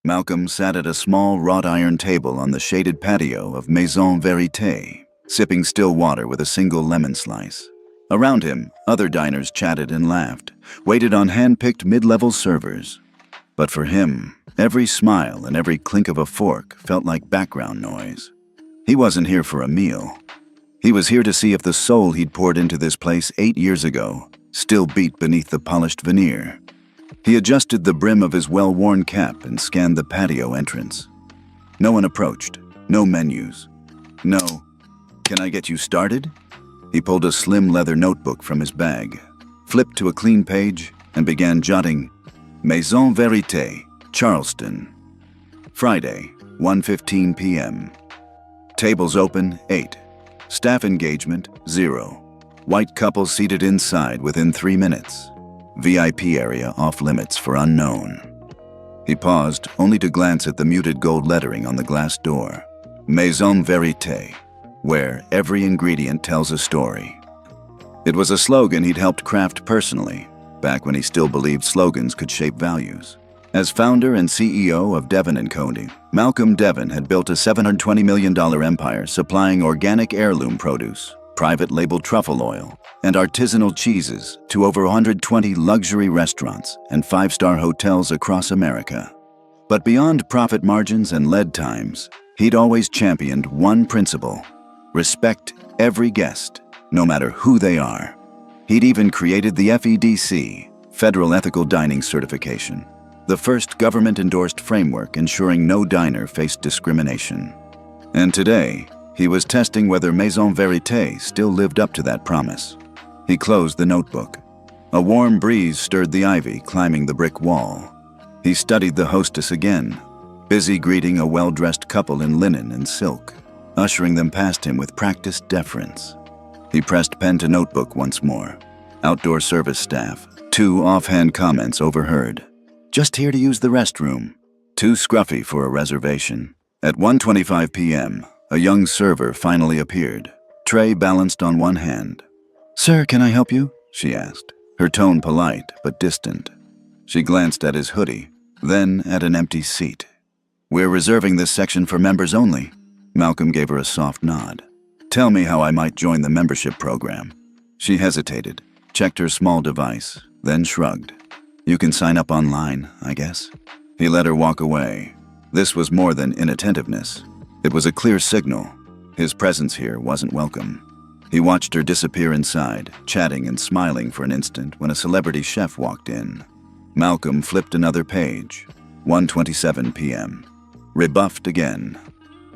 Malcolm sat at a small wrought iron table on the shaded patio of Maison Vérité, sipping still water with a single lemon slice. Around him, other diners chatted and laughed, waited on hand-picked mid-level servers. But for him, every smile and every clink of a fork felt like background noise. He wasn't here for a meal. He was here to see if the soul he'd poured into this place 8 years ago still beat beneath the polished veneer. He adjusted the brim of his well-worn cap and scanned the patio entrance. No one approached, no menus. No, "Can I get you started?" He pulled a slim leather notebook from his bag, flipped to a clean page, and began jotting, Maison Vérité, Charleston. Friday, 1:15 p.m. Tables open, 8. Staff engagement, 0. White couple seated inside within 3 minutes. VIP area off limits for unknown. He paused, only to glance at the muted gold lettering on the glass door. Maison Vérité, where every ingredient tells a story. It was a slogan he'd helped craft personally, back when he still believed slogans could shape values. As founder and CEO of Devon & Company, Malcolm Devon had built a $720 million empire supplying organic heirloom produce, private label truffle oil, and artisanal cheeses to over 120 luxury restaurants and 5-star hotels across America. But beyond profit margins and lead times, he'd always championed one principle: respect every guest, no matter who they are. He'd even created the FEDC, Federal Ethical Dining Certification, the first government-endorsed framework ensuring no diner faced discrimination. And today, he was testing whether Maison Vérité still lived up to that promise. He closed the notebook. A warm breeze stirred the ivy climbing the brick wall. He studied the hostess again, busy greeting a well-dressed couple in linen and silk, ushering them past him with practiced deference. He pressed pen to notebook once more. Outdoor service staff, 2 offhand comments overheard. "Just here to use the restroom." Too scruffy for a reservation. At 1:25 p.m., a young server finally appeared, tray balanced on one hand. "Sir, can I help you?" she asked, her tone polite but distant. She glanced at his hoodie, then at an empty seat. "We're reserving this section for members only." Malcolm gave her a soft nod. "Tell me how I might join the membership program." She hesitated, checked her small device, then shrugged. "You can sign up online, I guess." He let her walk away. This was more than inattentiveness. It was a clear signal. His presence here wasn't welcome. He watched her disappear inside, chatting and smiling for an instant when a celebrity chef walked in. Malcolm flipped another page. 1:27 p.m. Rebuffed again.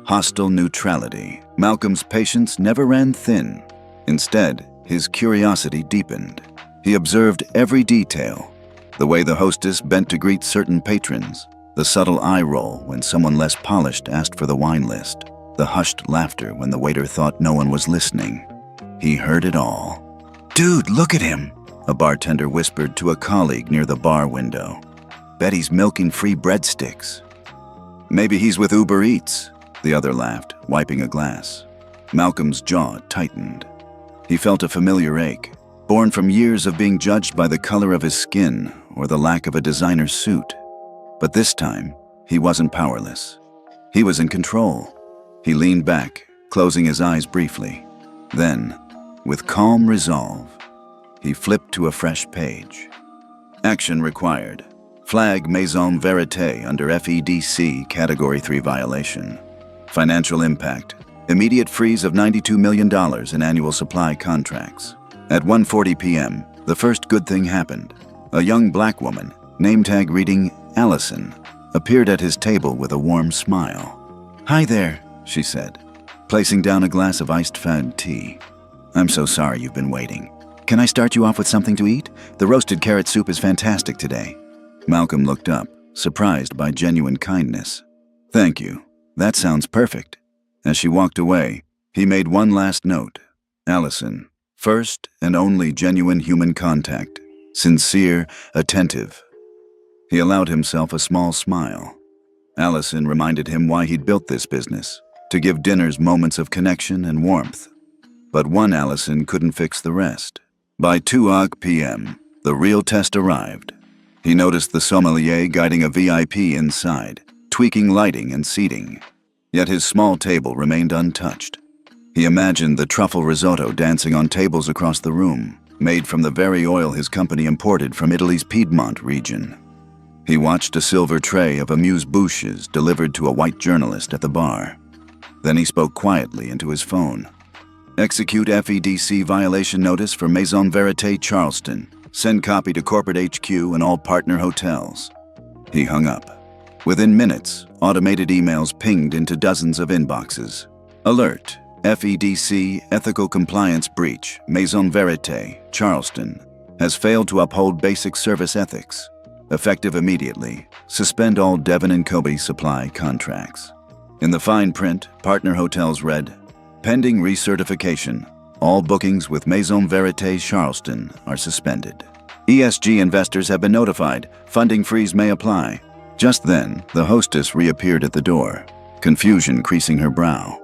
Hostile neutrality. Malcolm's patience never ran thin. Instead, his curiosity deepened. He observed every detail. The way the hostess bent to greet certain patrons, the subtle eye roll when someone less polished asked for the wine list, the hushed laughter when the waiter thought no one was listening. He heard it all. "Dude, look at him," a bartender whispered to a colleague near the bar window. "Bet he's milking free breadsticks." "Maybe he's with Uber Eats," the other laughed, wiping a glass. Malcolm's jaw tightened. He felt a familiar ache, born from years of being judged by the color of his skin or the lack of a designer suit. But this time, he wasn't powerless. He was in control. He leaned back, closing his eyes briefly. Then, with calm resolve, he flipped to a fresh page. Action required. Flag Maison Vérité under FEDC Category 3 violation. Financial impact. Immediate freeze of $92 million in annual supply contracts. At 1:40 p.m., the first good thing happened. A young black woman, name tag reading Allison, appeared at his table with a warm smile. "Hi there," she said, placing down a glass of iced fad tea. "I'm so sorry you've been waiting. Can I start you off with something to eat? The roasted carrot soup is fantastic today." Malcolm looked up, surprised by genuine kindness. "Thank you. That sounds perfect." As she walked away, he made one last note. Allison, first and only genuine human contact, sincere, attentive. He allowed himself a small smile. Allison reminded him why he'd built this business, to give dinners moments of connection and warmth. But one Allison couldn't fix the rest. By 2 p.m., the real test arrived. He noticed the sommelier guiding a VIP inside, tweaking lighting and seating. Yet his small table remained untouched. He imagined the truffle risotto dancing on tables across the room, made from the very oil his company imported from Italy's Piedmont region. He watched a silver tray of amuse-bouches delivered to a white journalist at the bar. Then he spoke quietly into his phone. Execute FEDC violation notice for Maison Verité Charleston. Send copy to corporate HQ and all partner hotels. He hung up. Within minutes, automated emails pinged into dozens of inboxes. Alert: FEDC ethical compliance breach. Maison Verité Charleston has failed to uphold basic service ethics. Effective immediately. Suspend all Devon & Kobe supply contracts. In the fine print, partner hotels read, pending recertification. All bookings with Maison Verité Charleston are suspended. ESG investors have been notified. Funding freeze may apply. Just then, the hostess reappeared at the door, confusion creasing her brow.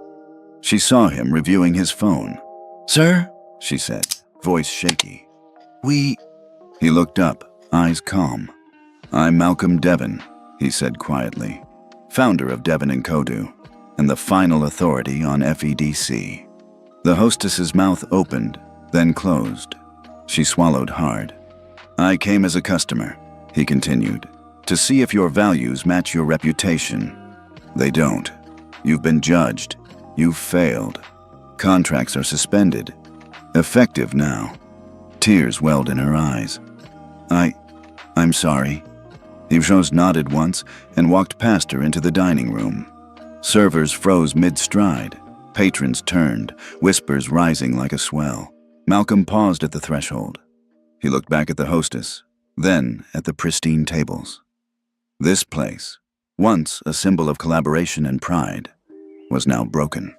She saw him reviewing his phone. "Sir?" she said, voice shaky. "We—" He looked up, eyes calm. "I'm Malcolm Devon," he said quietly, founder of Devon & Kodu, and the final authority on FEDC. The hostess's mouth opened, then closed. She swallowed hard. "I came as a customer," he continued, "to see if your values match your reputation. They don't. You've been judged. You've failed. Contracts are suspended. Effective now." Tears welled in her eyes. I'm sorry." Yvonne nodded once and walked past her into the dining room. Servers froze mid-stride. Patrons turned, whispers rising like a swell. Malcolm paused at the threshold. He looked back at the hostess, then at the pristine tables. This place, once a symbol of collaboration and pride, was now broken.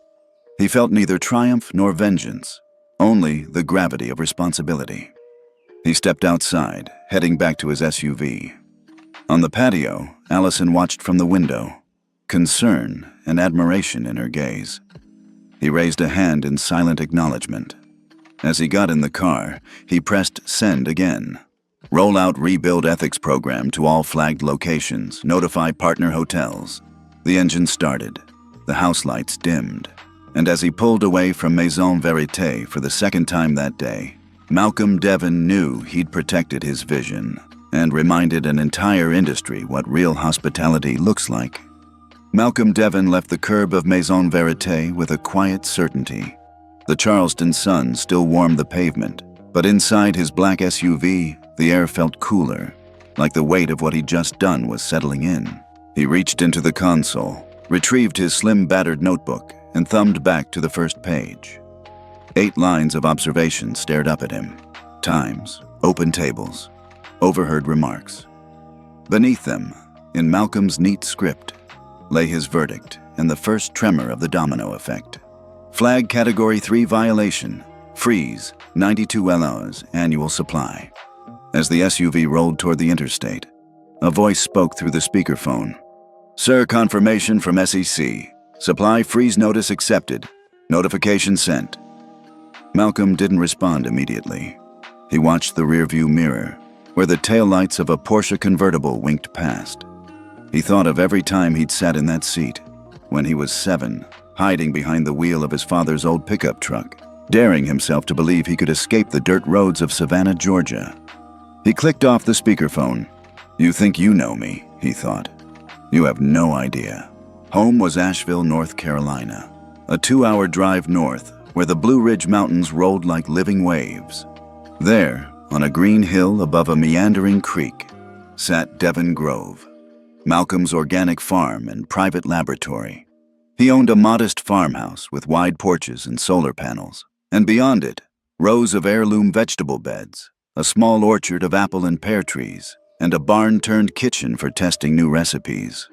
He felt neither triumph nor vengeance, only the gravity of responsibility. He stepped outside, heading back to his SUV. On the patio, Allison watched from the window, concern and admiration in her gaze. He raised a hand in silent acknowledgement. As he got in the car, he pressed send again. Roll out rebuild ethics program to all flagged locations, notify partner hotels. The engine started. The house lights dimmed. And as he pulled away from Maison Verité for the second time that day, Malcolm Devon knew he'd protected his vision and reminded an entire industry what real hospitality looks like. Malcolm Devon left the curb of Maison Verité with a quiet certainty. The Charleston sun still warmed the pavement, but inside his black SUV, the air felt cooler, like the weight of what he'd just done was settling in. He reached into the console, retrieved his slim battered notebook, and thumbed back to the first page. 8 lines of observation stared up at him. Times, open tables, overheard remarks. Beneath them, in Malcolm's neat script, lay his verdict and the first tremor of the domino effect. Flag Category 3 violation. Freeze, 92 hours annual supply. As the SUV rolled toward the interstate, a voice spoke through the speakerphone. "Sir, confirmation from SEC. Supply freeze notice accepted. Notification sent." Malcolm didn't respond immediately. He watched the rearview mirror, where the taillights of a Porsche convertible winked past. He thought of every time he'd sat in that seat, when he was 7, hiding behind the wheel of his father's old pickup truck, daring himself to believe he could escape the dirt roads of Savannah, Georgia. He clicked off the speakerphone. "You think you know me," he thought. "You have no idea." Home was Asheville, North Carolina, a 2-hour drive north where the Blue Ridge Mountains rolled like living waves. There, on a green hill above a meandering creek, sat Devon Grove, Malcolm's organic farm and private laboratory. He owned a modest farmhouse with wide porches and solar panels, and beyond it, rows of heirloom vegetable beds, a small orchard of apple and pear trees, and a barn-turned kitchen for testing new recipes.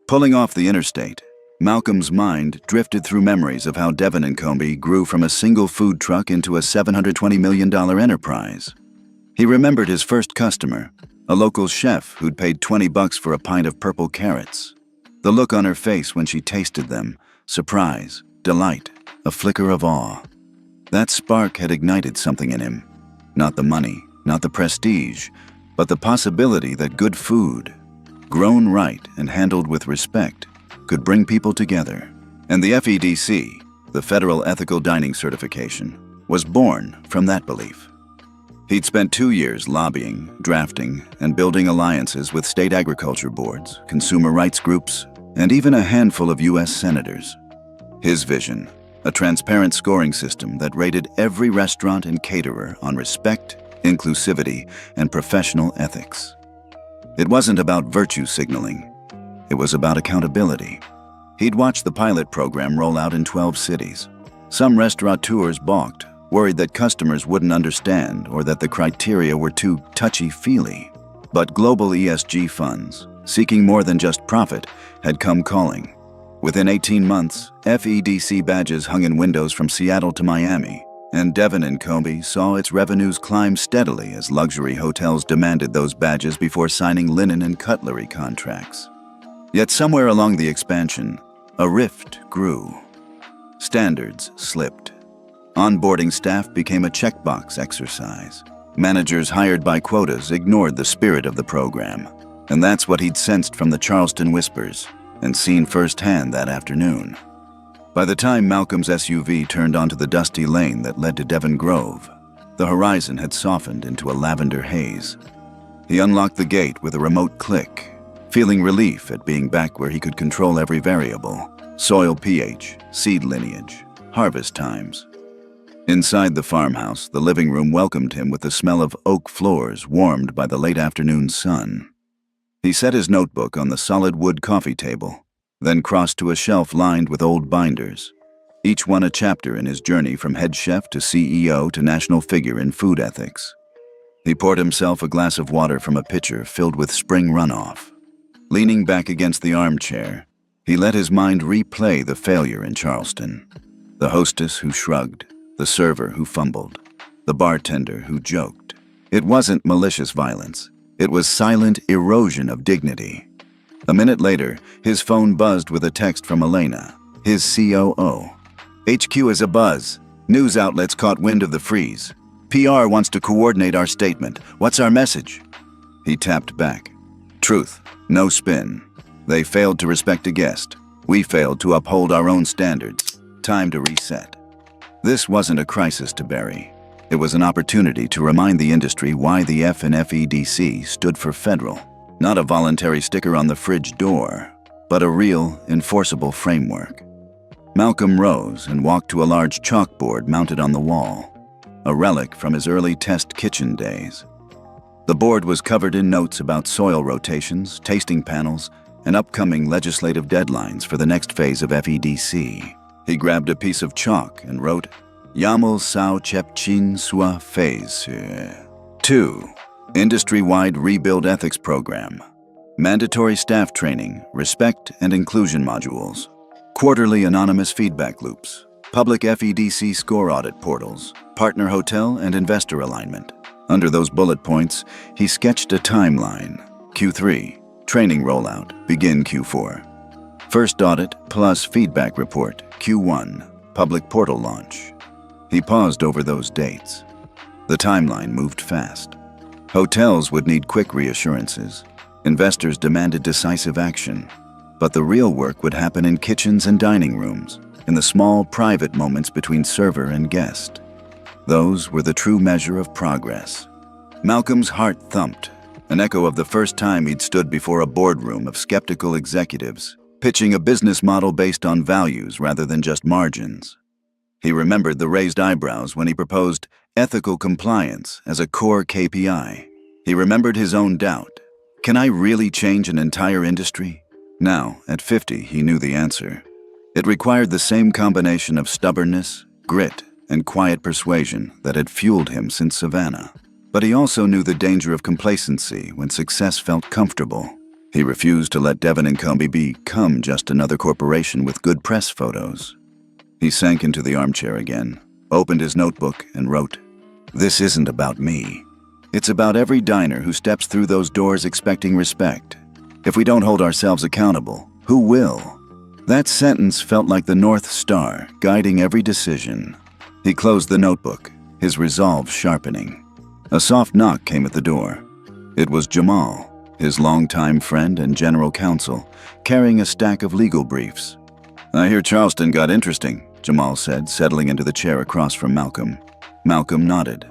Pulling off the interstate, Malcolm's mind drifted through memories of how Devon & Kobe grew from a single food truck into a $720 million enterprise. He remembered his first customer, a local chef who'd paid $20 for a pint of purple carrots. The look on her face when she tasted them, surprise, delight, a flicker of awe. That spark had ignited something in him. Not the money, not the prestige, but the possibility that good food, grown right and handled with respect, could bring people together. And the FEDC, the Federal Ethical Dining Certification, was born from that belief. He'd spent 2 years lobbying, drafting, and building alliances with state agriculture boards, consumer rights groups, and even a handful of U.S. senators. His vision, a transparent scoring system that rated every restaurant and caterer on respect, inclusivity, and professional ethics. It wasn't about virtue signaling. It was about accountability. He'd watched the pilot program roll out in 12 cities. Some restaurateurs balked, worried that customers wouldn't understand or that the criteria were too touchy-feely. But global ESG funds, seeking more than just profit, had come calling. Within 18 months, FEDC badges hung in windows from Seattle to Miami, and Devon & Comey saw its revenues climb steadily as luxury hotels demanded those badges before signing linen and cutlery contracts. Yet somewhere along the expansion, a rift grew. Standards slipped. Onboarding staff became a checkbox exercise. Managers hired by quotas ignored the spirit of the program, and that's what he'd sensed from the Charleston whispers and seen firsthand that afternoon. By the time Malcolm's SUV turned onto the dusty lane that led to Devon Grove, the horizon had softened into a lavender haze. He unlocked the gate with a remote click, feeling relief at being back where he could control every variable: soil pH, seed lineage, harvest times. Inside the farmhouse, the living room welcomed him with the smell of oak floors warmed by the late afternoon sun. He set his notebook on the solid wood coffee table, then crossed to a shelf lined with old binders, each one a chapter in his journey from head chef to CEO to national figure in food ethics. He poured himself a glass of water from a pitcher filled with spring runoff. Leaning back against the armchair, he let his mind replay the failure in Charleston. The hostess who shrugged, the server who fumbled, the bartender who joked. It wasn't malicious violence. It was silent erosion of dignity. A minute later, his phone buzzed with a text from Elena, his COO. HQ is abuzz. News outlets caught wind of the freeze. PR wants to coordinate our statement. What's our message? He tapped back. Truth, no spin. They failed to respect a guest. We failed to uphold our own standards. Time to reset. This wasn't a crisis to bury. It was an opportunity to remind the industry why the F in FEDC stood for federal. Not a voluntary sticker on the fridge door, but a real, enforceable framework. Malcolm rose and walked to a large chalkboard mounted on the wall, a relic from his early test kitchen days. The board was covered in notes about soil rotations, tasting panels, and upcoming legislative deadlines for the next phase of FEDC. He grabbed a piece of chalk and wrote, Yaml Sao Chep Chin Sua Phase 2. Industry-wide Rebuild Ethics Program. Mandatory staff training, respect and inclusion modules. Quarterly anonymous feedback loops. Public FEDC score audit portals. Partner hotel and investor alignment. Under those bullet points, he sketched a timeline. Q3, training rollout, begin Q4. First audit plus feedback report, Q1, public portal launch. He paused over those dates. The timeline moved fast. Hotels would need quick reassurances. Investors demanded decisive action. But the real work would happen in kitchens and dining rooms, in the small private moments between server and guest. Those were the true measure of progress. Malcolm's heart thumped, an echo of the first time he'd stood before a boardroom of skeptical executives, pitching a business model based on values rather than just margins. He remembered the raised eyebrows when he proposed ethical compliance as a core KPI. He remembered his own doubt. Can I really change an entire industry? Now, at 50, he knew the answer. It required the same combination of stubbornness, grit, and quiet persuasion that had fueled him since Savannah. But he also knew the danger of complacency when success felt comfortable. He refused to let Devon & Comey become just another corporation with good press photos. He sank into the armchair again, opened his notebook, and wrote, This isn't about me. It's about every diner who steps through those doors expecting respect. If we don't hold ourselves accountable, who will? That sentence felt like the North Star, guiding every decision. He closed the notebook, his resolve sharpening. A soft knock came at the door. It was Jamal. his longtime friend and general counsel, carrying a stack of legal briefs. "I hear Charleston got interesting," Jamal said, settling into the chair across from Malcolm. Malcolm nodded.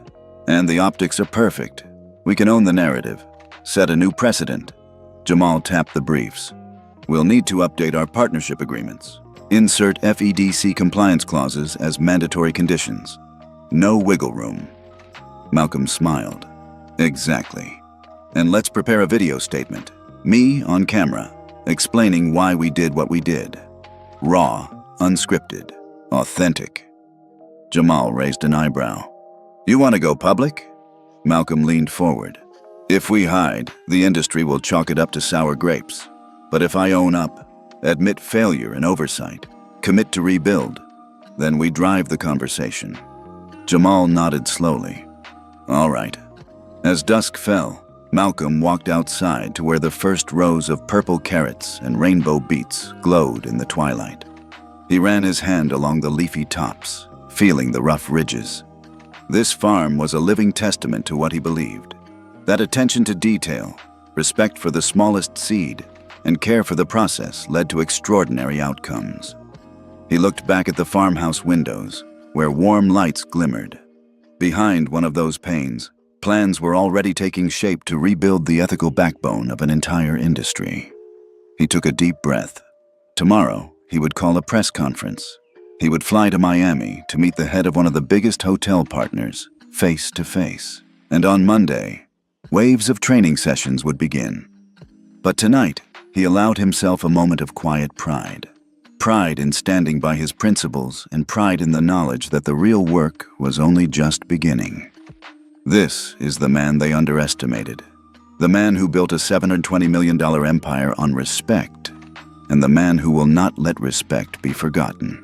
"And the optics are perfect. We can own the narrative, set a new precedent." Jamal tapped the briefs. "We'll need to update our partnership agreements. Insert FEDC compliance clauses as mandatory conditions. No wiggle room." Malcolm smiled. "Exactly. And let's prepare a video statement. Me on camera, explaining why we did what we did. Raw, unscripted, authentic." Jamal raised an eyebrow. "You want to go public?" Malcolm leaned forward. "If we hide, the industry will chalk it up to sour grapes. But if I own up, admit failure and oversight, commit to rebuild, then we drive the conversation." Jamal nodded slowly. "All right." As dusk fell, Malcolm walked outside to where the first rows of purple carrots and rainbow beets glowed in the twilight. He ran his hand along the leafy tops, feeling the rough ridges. This farm was a living testament to what he believed. That attention to detail, respect for the smallest seed, and care for the process led to extraordinary outcomes. He looked back at the farmhouse windows, where warm lights glimmered. Behind one of those panes, plans were already taking shape to rebuild the ethical backbone of an entire industry. He took a deep breath. Tomorrow, he would call a press conference. He would fly to Miami to meet the head of one of the biggest hotel partners, face to face. And on Monday, waves of training sessions would begin. But tonight, he allowed himself a moment of quiet pride. Pride in standing by his principles and pride in the knowledge that the real work was only just beginning. This is the man they underestimated. The man who built a $720 million empire on respect, and the man who will not let respect be forgotten.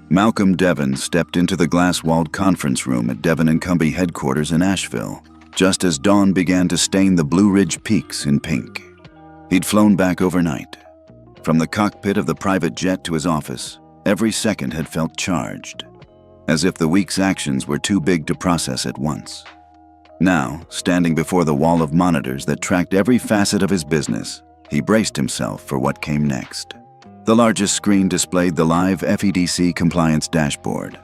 Malcolm Devon stepped into the glass-walled conference room at Devon & Cumbie headquarters in Asheville, just as dawn began to stain the Blue Ridge peaks in pink. He'd flown back overnight. From the cockpit of the private jet to his office, every second had felt charged, as if the week's actions were too big to process at once. Now, standing before the wall of monitors that tracked every facet of his business, he braced himself for what came next. The largest screen displayed the live FEDC compliance dashboard.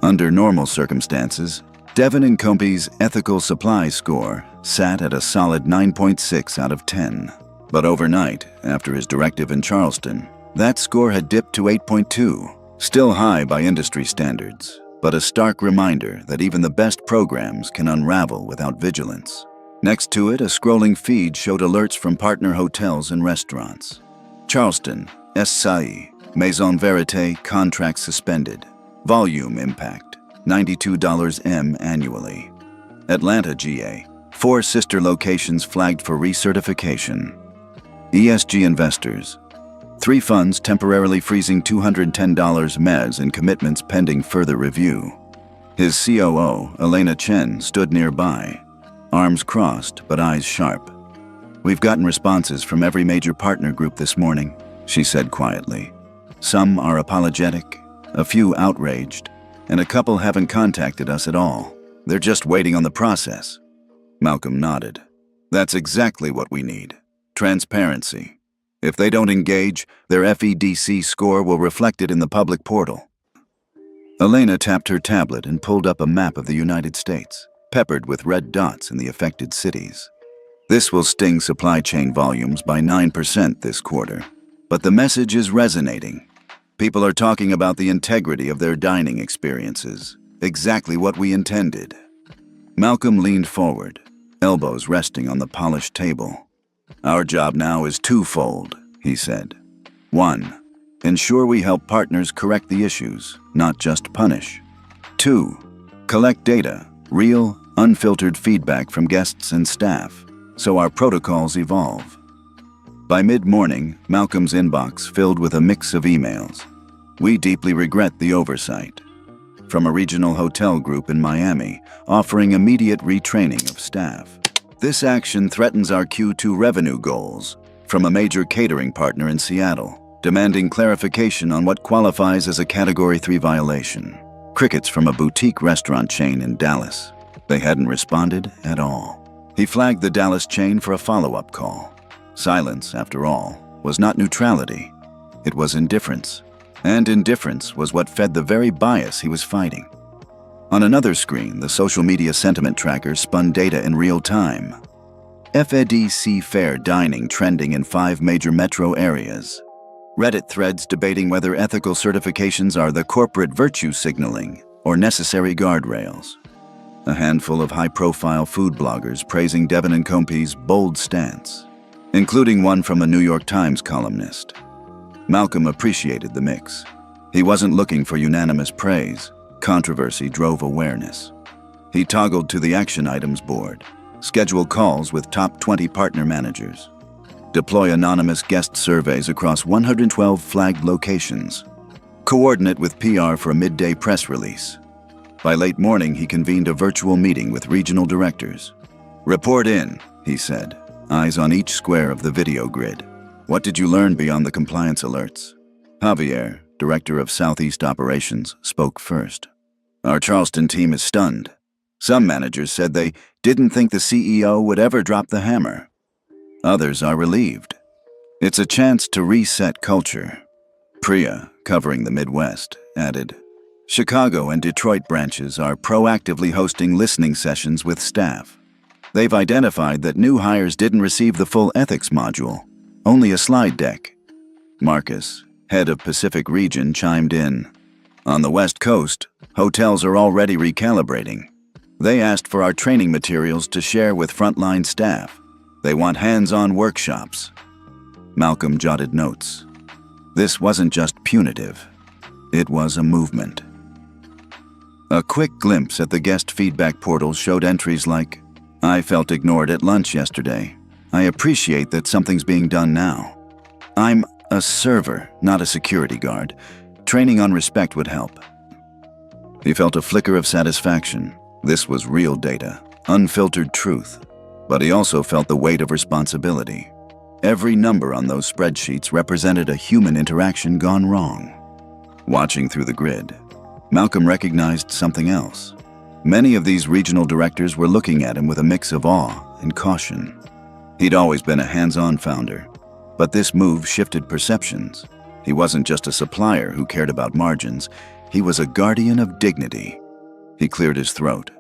Under normal circumstances, Devon & Cumbie's ethical supply score sat at a solid 9.6 out of 10. But overnight, after his directive in Charleston, that score had dipped to 8.2, still high by industry standards, but a stark reminder that even the best programs can unravel without vigilance. Next to it, a scrolling feed showed alerts from partner hotels and restaurants. Charleston, SAI, Maison Verité contract suspended. Volume impact, $92 M annually. Atlanta, GA, 4 sister locations flagged for recertification. ESG investors, 3 funds temporarily freezing $210 mezz in commitments pending further review. His COO, Elena Chen, stood nearby, arms crossed but eyes sharp. "We've gotten responses from every major partner group this morning," she said quietly. "Some are apologetic, a few outraged, and a couple haven't contacted us at all. They're just waiting on the process." Malcolm nodded. "That's exactly what we need. Transparency. If they don't engage, their FEDC score will reflect it in the public portal." Elena tapped her tablet and pulled up a map of the United States, peppered with red dots in the affected cities. "This will sting supply chain volumes by 9% this quarter. But the message is resonating. People are talking about the integrity of their dining experiences, exactly what we intended." Malcolm leaned forward, elbows resting on the polished table. "Our job now is twofold," he said. 1. Ensure we help partners correct the issues, not just punish. 2. Collect data, real, unfiltered feedback from guests and staff, so our protocols evolve. By mid-morning, Malcolm's inbox filled with a mix of emails. "We deeply regret the oversight." From a regional hotel group in Miami, offering immediate retraining of staff. "This action threatens our Q2 revenue goals." From a major catering partner in Seattle, demanding clarification on what qualifies as a Category 3 violation. Crickets from a boutique restaurant chain in Dallas. They hadn't responded at all. He flagged the Dallas chain for a follow-up call. Silence, after all, was not neutrality. It was indifference. And indifference was what fed the very bias he was fighting. On another screen, the social media sentiment tracker spun data in real time. FEDC fair dining trending in 5 major metro areas. Reddit threads debating whether ethical certifications are the corporate virtue signaling or necessary guardrails. A handful of high-profile food bloggers praising Devon & Company's bold stance, including one from a New York Times columnist. Malcolm appreciated the mix. He wasn't looking for unanimous praise. Controversy drove awareness. He toggled to the action items board, schedule calls with top 20 partner managers, deploy anonymous guest surveys across 112 flagged locations, coordinate with PR for a midday press release. By late morning, he convened a virtual meeting with regional directors. "Report in," he said, eyes on each square of the video grid. "What did you learn beyond the compliance alerts?" Javier, director of Southeast Operations, spoke first. "Our Charleston team is stunned. Some managers said they didn't think the CEO would ever drop the hammer. Others are relieved. It's a chance to reset culture." Priya, covering the Midwest, added, "Chicago and Detroit branches are proactively hosting listening sessions with staff. They've identified that new hires didn't receive the full ethics module, only a slide deck." Marcus, head of Pacific Region, chimed in. "On the West Coast, hotels are already recalibrating. They asked for our training materials to share with frontline staff. They want hands-on workshops." Malcolm jotted notes. This wasn't just punitive. It was a movement. A quick glimpse at the guest feedback portal showed entries like, "I felt ignored at lunch yesterday. I appreciate that something's being done now. I'm a server, not a security guard. Training on respect would help." He felt a flicker of satisfaction. This was real data, unfiltered truth. But he also felt the weight of responsibility. Every number on those spreadsheets represented a human interaction gone wrong. Watching through the grid, Malcolm recognized something else. Many of these regional directors were looking at him with a mix of awe and caution. He'd always been a hands-on founder, but this move shifted perceptions. He wasn't just a supplier who cared about margins, he was a guardian of dignity. He cleared his throat.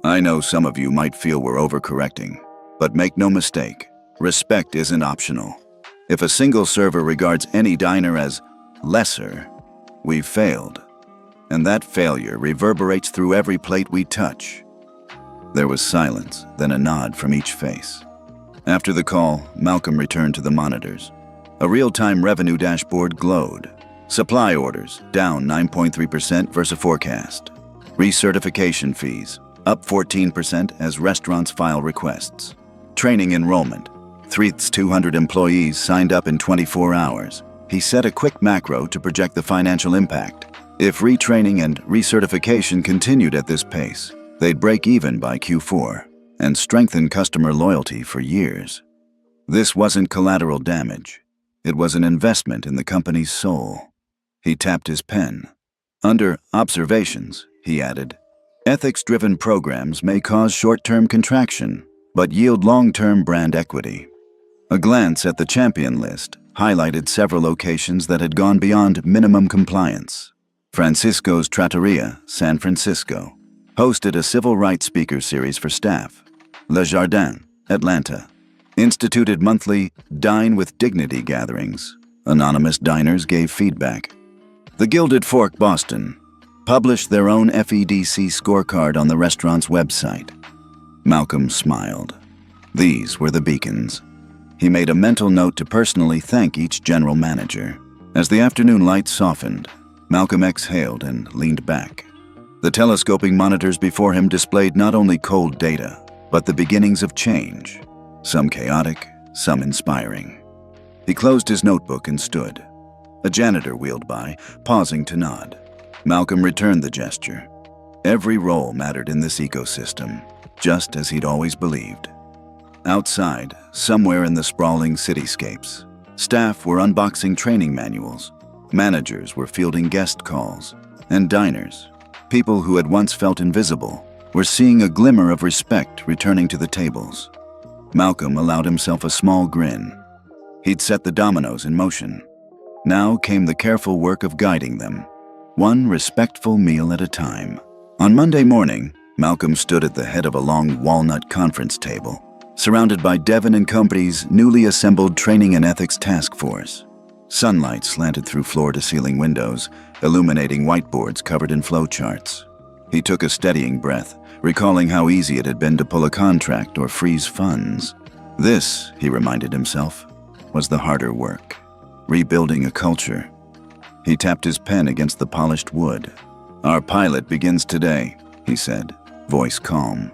"I know some of you might feel we're overcorrecting, but make no mistake, respect isn't optional. If a single server regards any diner as lesser, we've failed. And that failure reverberates through every plate we touch." There was silence, then a nod from each face. After the call, Malcolm returned to the monitors. A real-time revenue dashboard glowed. Supply orders down 9.3% versus forecast. Recertification fees up 14% as restaurants file requests. Training enrollment. 3,200 employees signed up in 24 hours. He set a quick macro to project the financial impact. If retraining and recertification continued at this pace, they'd break even by Q4 and strengthen customer loyalty for years. This wasn't collateral damage. It was an investment in the company's soul. He tapped his pen. Under observations, he added, "Ethics-driven programs may cause short-term contraction, but yield long-term brand equity." A glance at the champion list highlighted several locations that had gone beyond minimum compliance. Francisco's Trattoria, San Francisco, hosted a civil rights speaker series for staff. Le Jardin, Atlanta, instituted monthly Dine with Dignity gatherings. Anonymous diners gave feedback. The Gilded Fork, Boston, published their own FEDC scorecard on the restaurant's website. Malcolm smiled. These were the beacons. He made a mental note to personally thank each general manager. As the afternoon light softened, Malcolm exhaled and leaned back. The telescoping monitors before him displayed not only cold data, but the beginnings of change, some chaotic, some inspiring. He closed his notebook and stood. A janitor wheeled by, pausing to nod. Malcolm returned the gesture. Every role mattered in this ecosystem, just as he'd always believed. Outside, somewhere in the sprawling cityscapes, staff were unboxing training manuals, managers were fielding guest calls, and diners, people who had once felt invisible, were seeing a glimmer of respect returning to the tables. Malcolm allowed himself a small grin. He'd set the dominoes in motion. Now came the careful work of guiding them, one respectful meal at a time. On Monday morning, Malcolm stood at the head of a long walnut conference table, surrounded by Devon and Company's newly assembled Training and Ethics Task Force. Sunlight slanted through floor-to-ceiling windows, illuminating whiteboards covered in flowcharts. He took a steadying breath, recalling how easy it had been to pull a contract or freeze funds. This, he reminded himself, was the harder work, rebuilding a culture. He tapped his pen against the polished wood. "Our pilot begins today," he said, voice calm.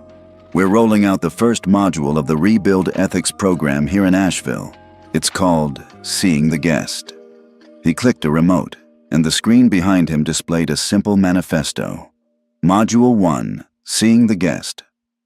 "We're rolling out the first module of the Rebuild Ethics program here in Asheville. It's called Seeing the Guest." He clicked a remote, and the screen behind him displayed a simple manifesto. Module 1, Seeing the Guest.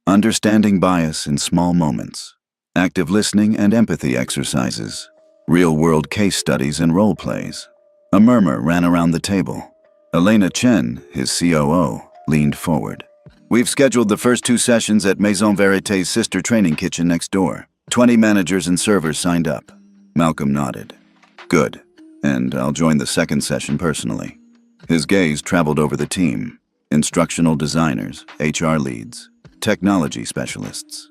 Understanding bias in small moments. Active listening and empathy exercises. Real-world case studies and role plays. A murmur ran around the table. Elena Chen, his COO, leaned forward. "We've scheduled the first 2 sessions at Maison Verité's sister training kitchen next door. 20 managers and servers signed up." Malcolm nodded. "Good. And I'll join the second session personally." His gaze traveled over the team. Instructional designers, HR leads, technology specialists.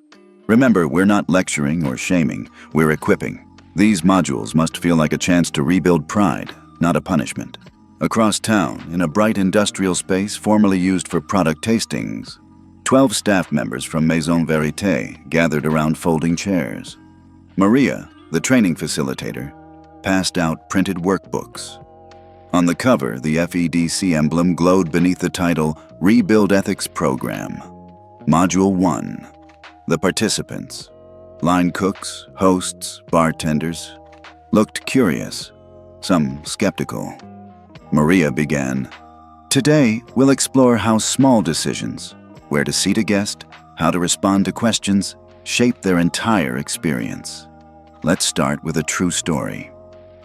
"Remember, we're not lecturing or shaming, we're equipping. These modules must feel like a chance to rebuild pride, not a punishment." Across town, in a bright industrial space formerly used for product tastings, 12 staff members from Maison Verité gathered around folding chairs. Maria, the training facilitator, passed out printed workbooks. On the cover, the FEDC emblem glowed beneath the title, Rebuild Ethics Program. Module 1. The participants, line cooks, hosts, bartenders, looked curious, some skeptical. Maria began, "Today, we'll explore how small decisions, where to seat a guest, how to respond to questions, shape their entire experience. Let's start with a true story."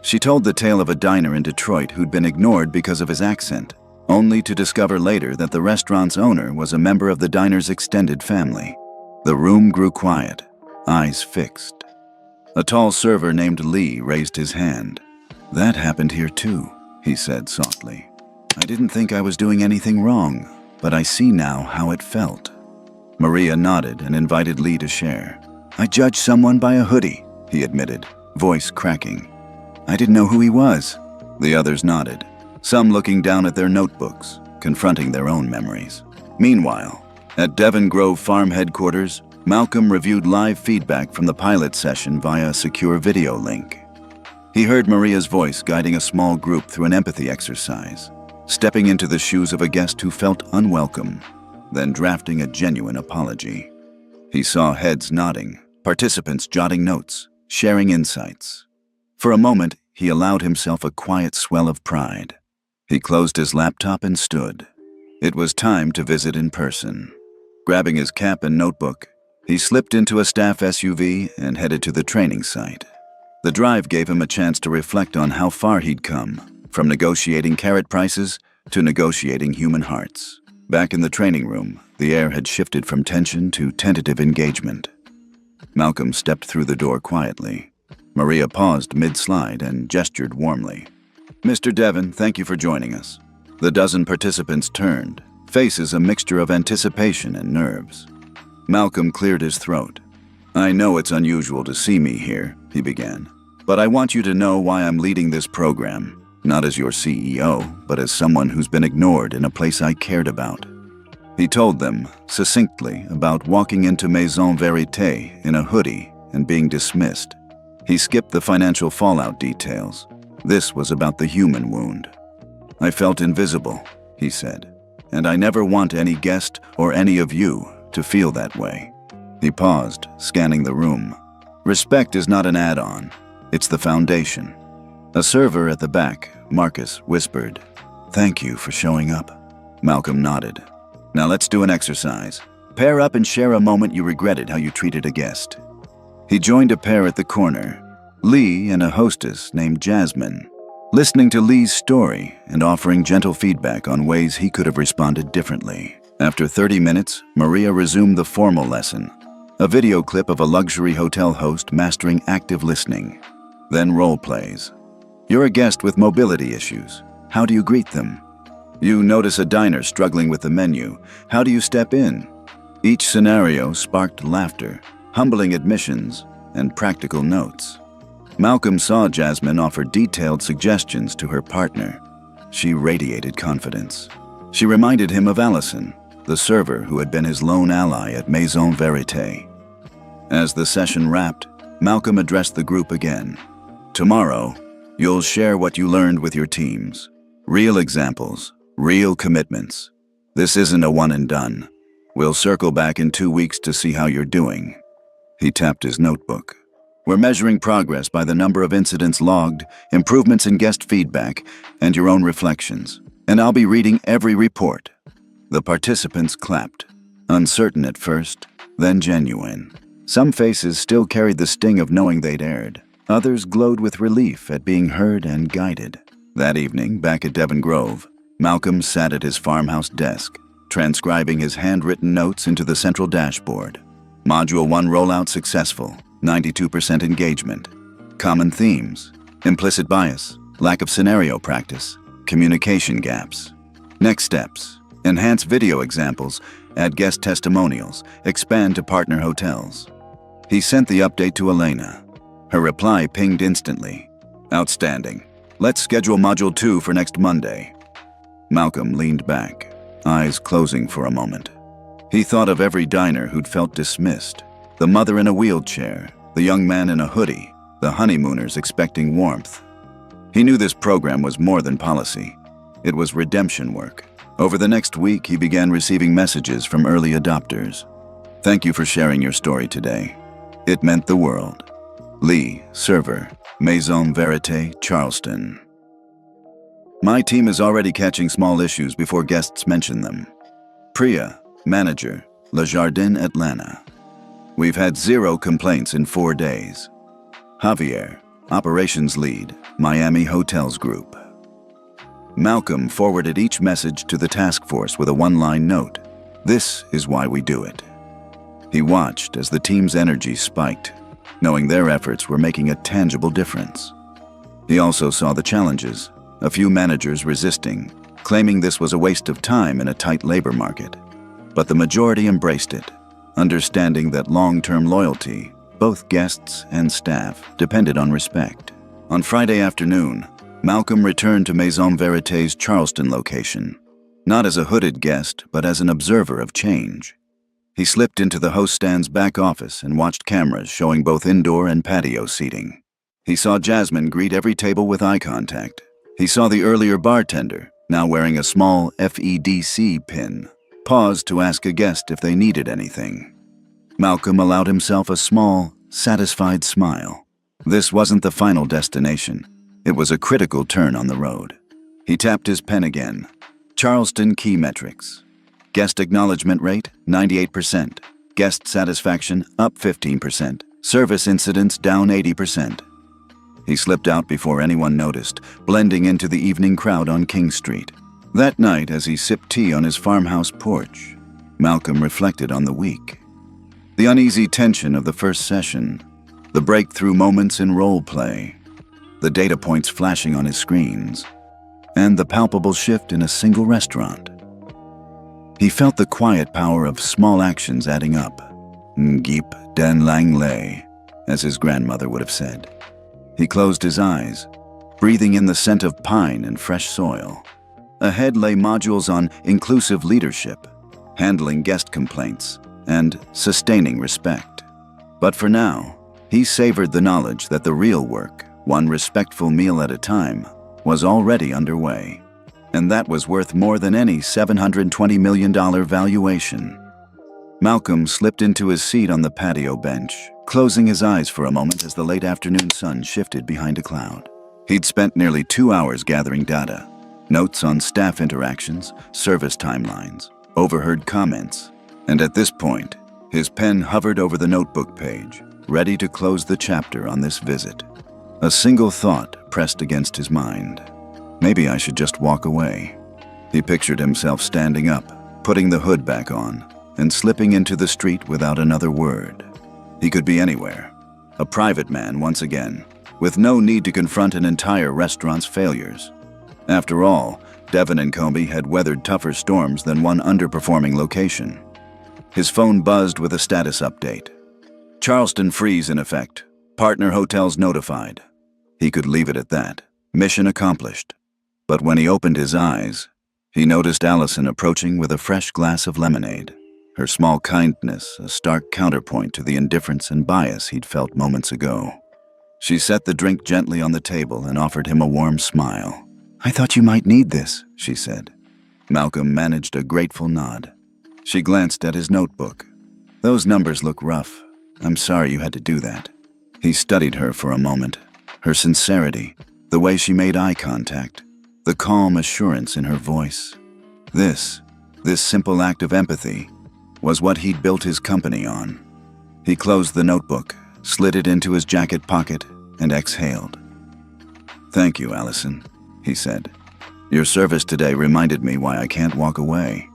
She told the tale of a diner in Detroit who'd been ignored because of his accent, only to discover later that the restaurant's owner was a member of the diner's extended family. The room grew quiet, eyes fixed. A tall server named Lee raised his hand. "That happened here too," he said softly. "I didn't think I was doing anything wrong, but I see now how it felt." Maria nodded and invited Lee to share. "I judged someone by a hoodie," he admitted, voice cracking. "I didn't know who he was." The others nodded, some looking down at their notebooks, confronting their own memories. Meanwhile, at Devon Grove Farm headquarters, Malcolm reviewed live feedback from the pilot session via a secure video link. He heard Maria's voice guiding a small group through an empathy exercise, stepping into the shoes of a guest who felt unwelcome, then drafting a genuine apology. He saw heads nodding, participants jotting notes, sharing insights. For a moment, he allowed himself a quiet swell of pride. He closed his laptop and stood. It was time to visit in person. Grabbing his cap and notebook, he slipped into a staff SUV and headed to the training site. The drive gave him a chance to reflect on how far he'd come, from negotiating carrot prices to negotiating human hearts. Back in the training room, the air had shifted from tension to tentative engagement. Malcolm stepped through the door quietly. Maria paused mid-slide and gestured warmly. "Mr. Devon, thank you for joining us." The dozen participants turned, faces a mixture of anticipation and nerves. Malcolm cleared his throat. "I know it's unusual to see me here," he began, "but I want you to know why I'm leading this program, not as your CEO, but as someone who's been ignored in a place I cared about." He told them, succinctly, about walking into Maison Verité in a hoodie and being dismissed. He skipped the financial fallout details. This was about the human wound. "I felt invisible," he said, "and I never want any guest or any of you to feel that way." He paused, scanning the room. "Respect is not an add-on. It's the foundation." A server at the back, Marcus, whispered, "Thank you for showing up." Malcolm nodded. "Now let's do an exercise. Pair up and share a moment you regretted how you treated a guest." He joined a pair at the corner, Lee and a hostess named Jasmine, listening to Lee's story and offering gentle feedback on ways he could have responded differently. After 30 minutes, Maria resumed the formal lesson, a video clip of a luxury hotel host mastering active listening. Then role plays. You're a guest with mobility issues. How do you greet them? You notice a diner struggling with the menu. How do you step in? Each scenario sparked laughter, humbling admissions, and practical notes. Malcolm saw Jasmine offer detailed suggestions to her partner. She radiated confidence. She reminded him of Allison, the server who had been his lone ally at Maison Verité. As the session wrapped, Malcolm addressed the group again. Tomorrow, you'll share what you learned with your teams. Real examples, real commitments. This isn't a one and done. We'll circle back in 2 weeks to see how you're doing. He tapped his notebook. We're measuring progress by the number of incidents logged, improvements in guest feedback, and your own reflections. And I'll be reading every report. The participants clapped, uncertain at first, then genuine. Some faces still carried the sting of knowing they'd erred. Others glowed with relief at being heard and guided. That evening, back at Devon Grove, Malcolm sat at his farmhouse desk, transcribing his handwritten notes into the central dashboard. Module 1 rollout successful, 92% engagement. Common themes: implicit bias, lack of scenario practice, communication gaps. Next steps: enhance video examples, add guest testimonials, expand to partner hotels. He sent the update to Elena. Her reply pinged instantly. Outstanding. Let's schedule Module 2 for next Monday. Malcolm leaned back, eyes closing for a moment. He thought of every diner who'd felt dismissed. The mother in a wheelchair, the young man in a hoodie, the honeymooners expecting warmth. He knew this program was more than policy. It was redemption work. Over the next week, he began receiving messages from early adopters. Thank you for sharing your story today. It meant the world. Lee, server, Maison Verité, Charleston. My team is already catching small issues before guests mention them. Priya, manager, Le Jardin, Atlanta. We've had 0 complaints in 4 days. Javier, operations lead, Miami Hotels Group. Malcolm forwarded each message to the task force with a one-line note. This is why we do it. He watched as the team's energy spiked, knowing their efforts were making a tangible difference. He also saw the challenges, a few managers resisting, claiming this was a waste of time in a tight labor market. But the majority embraced it, understanding that long-term loyalty, both guests and staff, depended on respect. On Friday afternoon, Malcolm returned to Maison Verité's Charleston location, not as a hooded guest, but as an observer of change. He slipped into the host stand's back office and watched cameras showing both indoor and patio seating. He saw Jasmine greet every table with eye contact. He saw the earlier bartender, now wearing a small FEDC pin, pause to ask a guest if they needed anything. Malcolm allowed himself a small, satisfied smile. This wasn't the final destination. It was a critical turn on the road. He tapped his pen again. Charleston key metrics. Guest acknowledgement rate, 98%. Guest satisfaction, up 15%. Service incidents, down 80%. He slipped out before anyone noticed, blending into the evening crowd on King Street. That night, as he sipped tea on his farmhouse porch, Malcolm reflected on the week. The uneasy tension of the first session, the breakthrough moments in role play, the data points flashing on his screens, and the palpable shift in a single restaurant. He felt the quiet power of small actions adding up. Ngip den lang lei, as his grandmother would have said. He closed his eyes, breathing in the scent of pine and fresh soil. Ahead lay modules on inclusive leadership, handling guest complaints, and sustaining respect. But for now, he savored the knowledge that the real work, one respectful meal at a time, was already underway. And that was worth more than any $720 million valuation. Malcolm slipped into his seat on the patio bench, closing his eyes for a moment as the late afternoon sun shifted behind a cloud. He'd spent nearly 2 hours gathering data, notes on staff interactions, service timelines, overheard comments, and at this point, his pen hovered over the notebook page, ready to close the chapter on this visit. A single thought pressed against his mind. Maybe I should just walk away. He pictured himself standing up, putting the hood back on, and slipping into the street without another word. He could be anywhere. A private man once again, with no need to confront an entire restaurant's failures. After all, Devon and Comey had weathered tougher storms than one underperforming location. His phone buzzed with a status update. Charleston freeze in effect. Partner hotels notified. He could leave it at that. Mission accomplished. But when he opened his eyes, he noticed Allison approaching with a fresh glass of lemonade. Her small kindness, a stark counterpoint to the indifference and bias he'd felt moments ago. She set the drink gently on the table and offered him a warm smile. "I thought you might need this," she said. Malcolm managed a grateful nod. She glanced at his notebook. "Those numbers look rough. I'm sorry you had to do that." He studied her for a moment. Her sincerity, the way she made eye contact, the calm assurance in her voice. This simple act of empathy, was what he'd built his company on. He closed the notebook, slid it into his jacket pocket, and exhaled. "Thank you, Allison," he said. "Your service today reminded me why I can't walk away."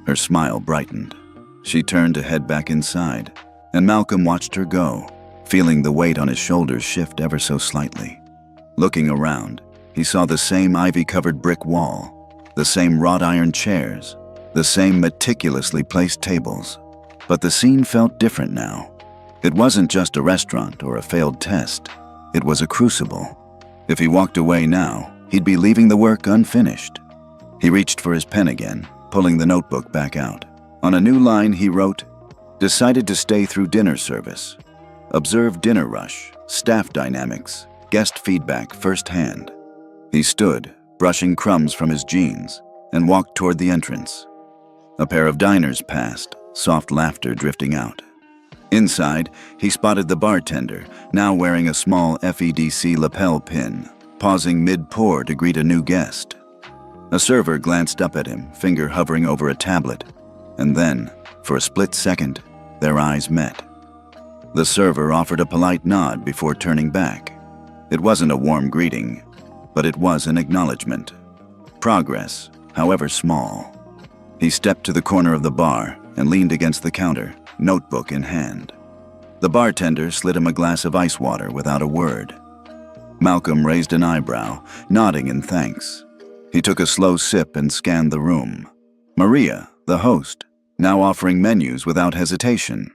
Her smile brightened. She turned to head back inside, and Malcolm watched her go, feeling the weight on his shoulders shift ever so slightly. Looking around, he saw the same ivy-covered brick wall, the same wrought iron chairs, the same meticulously placed tables. But the scene felt different now. It wasn't just a restaurant or a failed test. It was a crucible. If he walked away now, he'd be leaving the work unfinished. He reached for his pen again, pulling the notebook back out. On a new line, he wrote, "Decided to stay through dinner service. Observe dinner rush, staff dynamics, guest feedback firsthand." He stood, brushing crumbs from his jeans, and walked toward the entrance. A pair of diners passed, soft laughter drifting out. Inside, he spotted the bartender, now wearing a small FEDC lapel pin, pausing mid-pour to greet a new guest. A server glanced up at him, finger hovering over a tablet, and then, for a split second, their eyes met. The server offered a polite nod before turning back. It wasn't a warm greeting, but it was an acknowledgement. Progress, however small. He stepped to the corner of the bar and leaned against the counter, notebook in hand. The bartender slid him a glass of ice water without a word. Malcolm raised an eyebrow, nodding in thanks. He took a slow sip and scanned the room. Maria, the host, now offering menus without hesitation.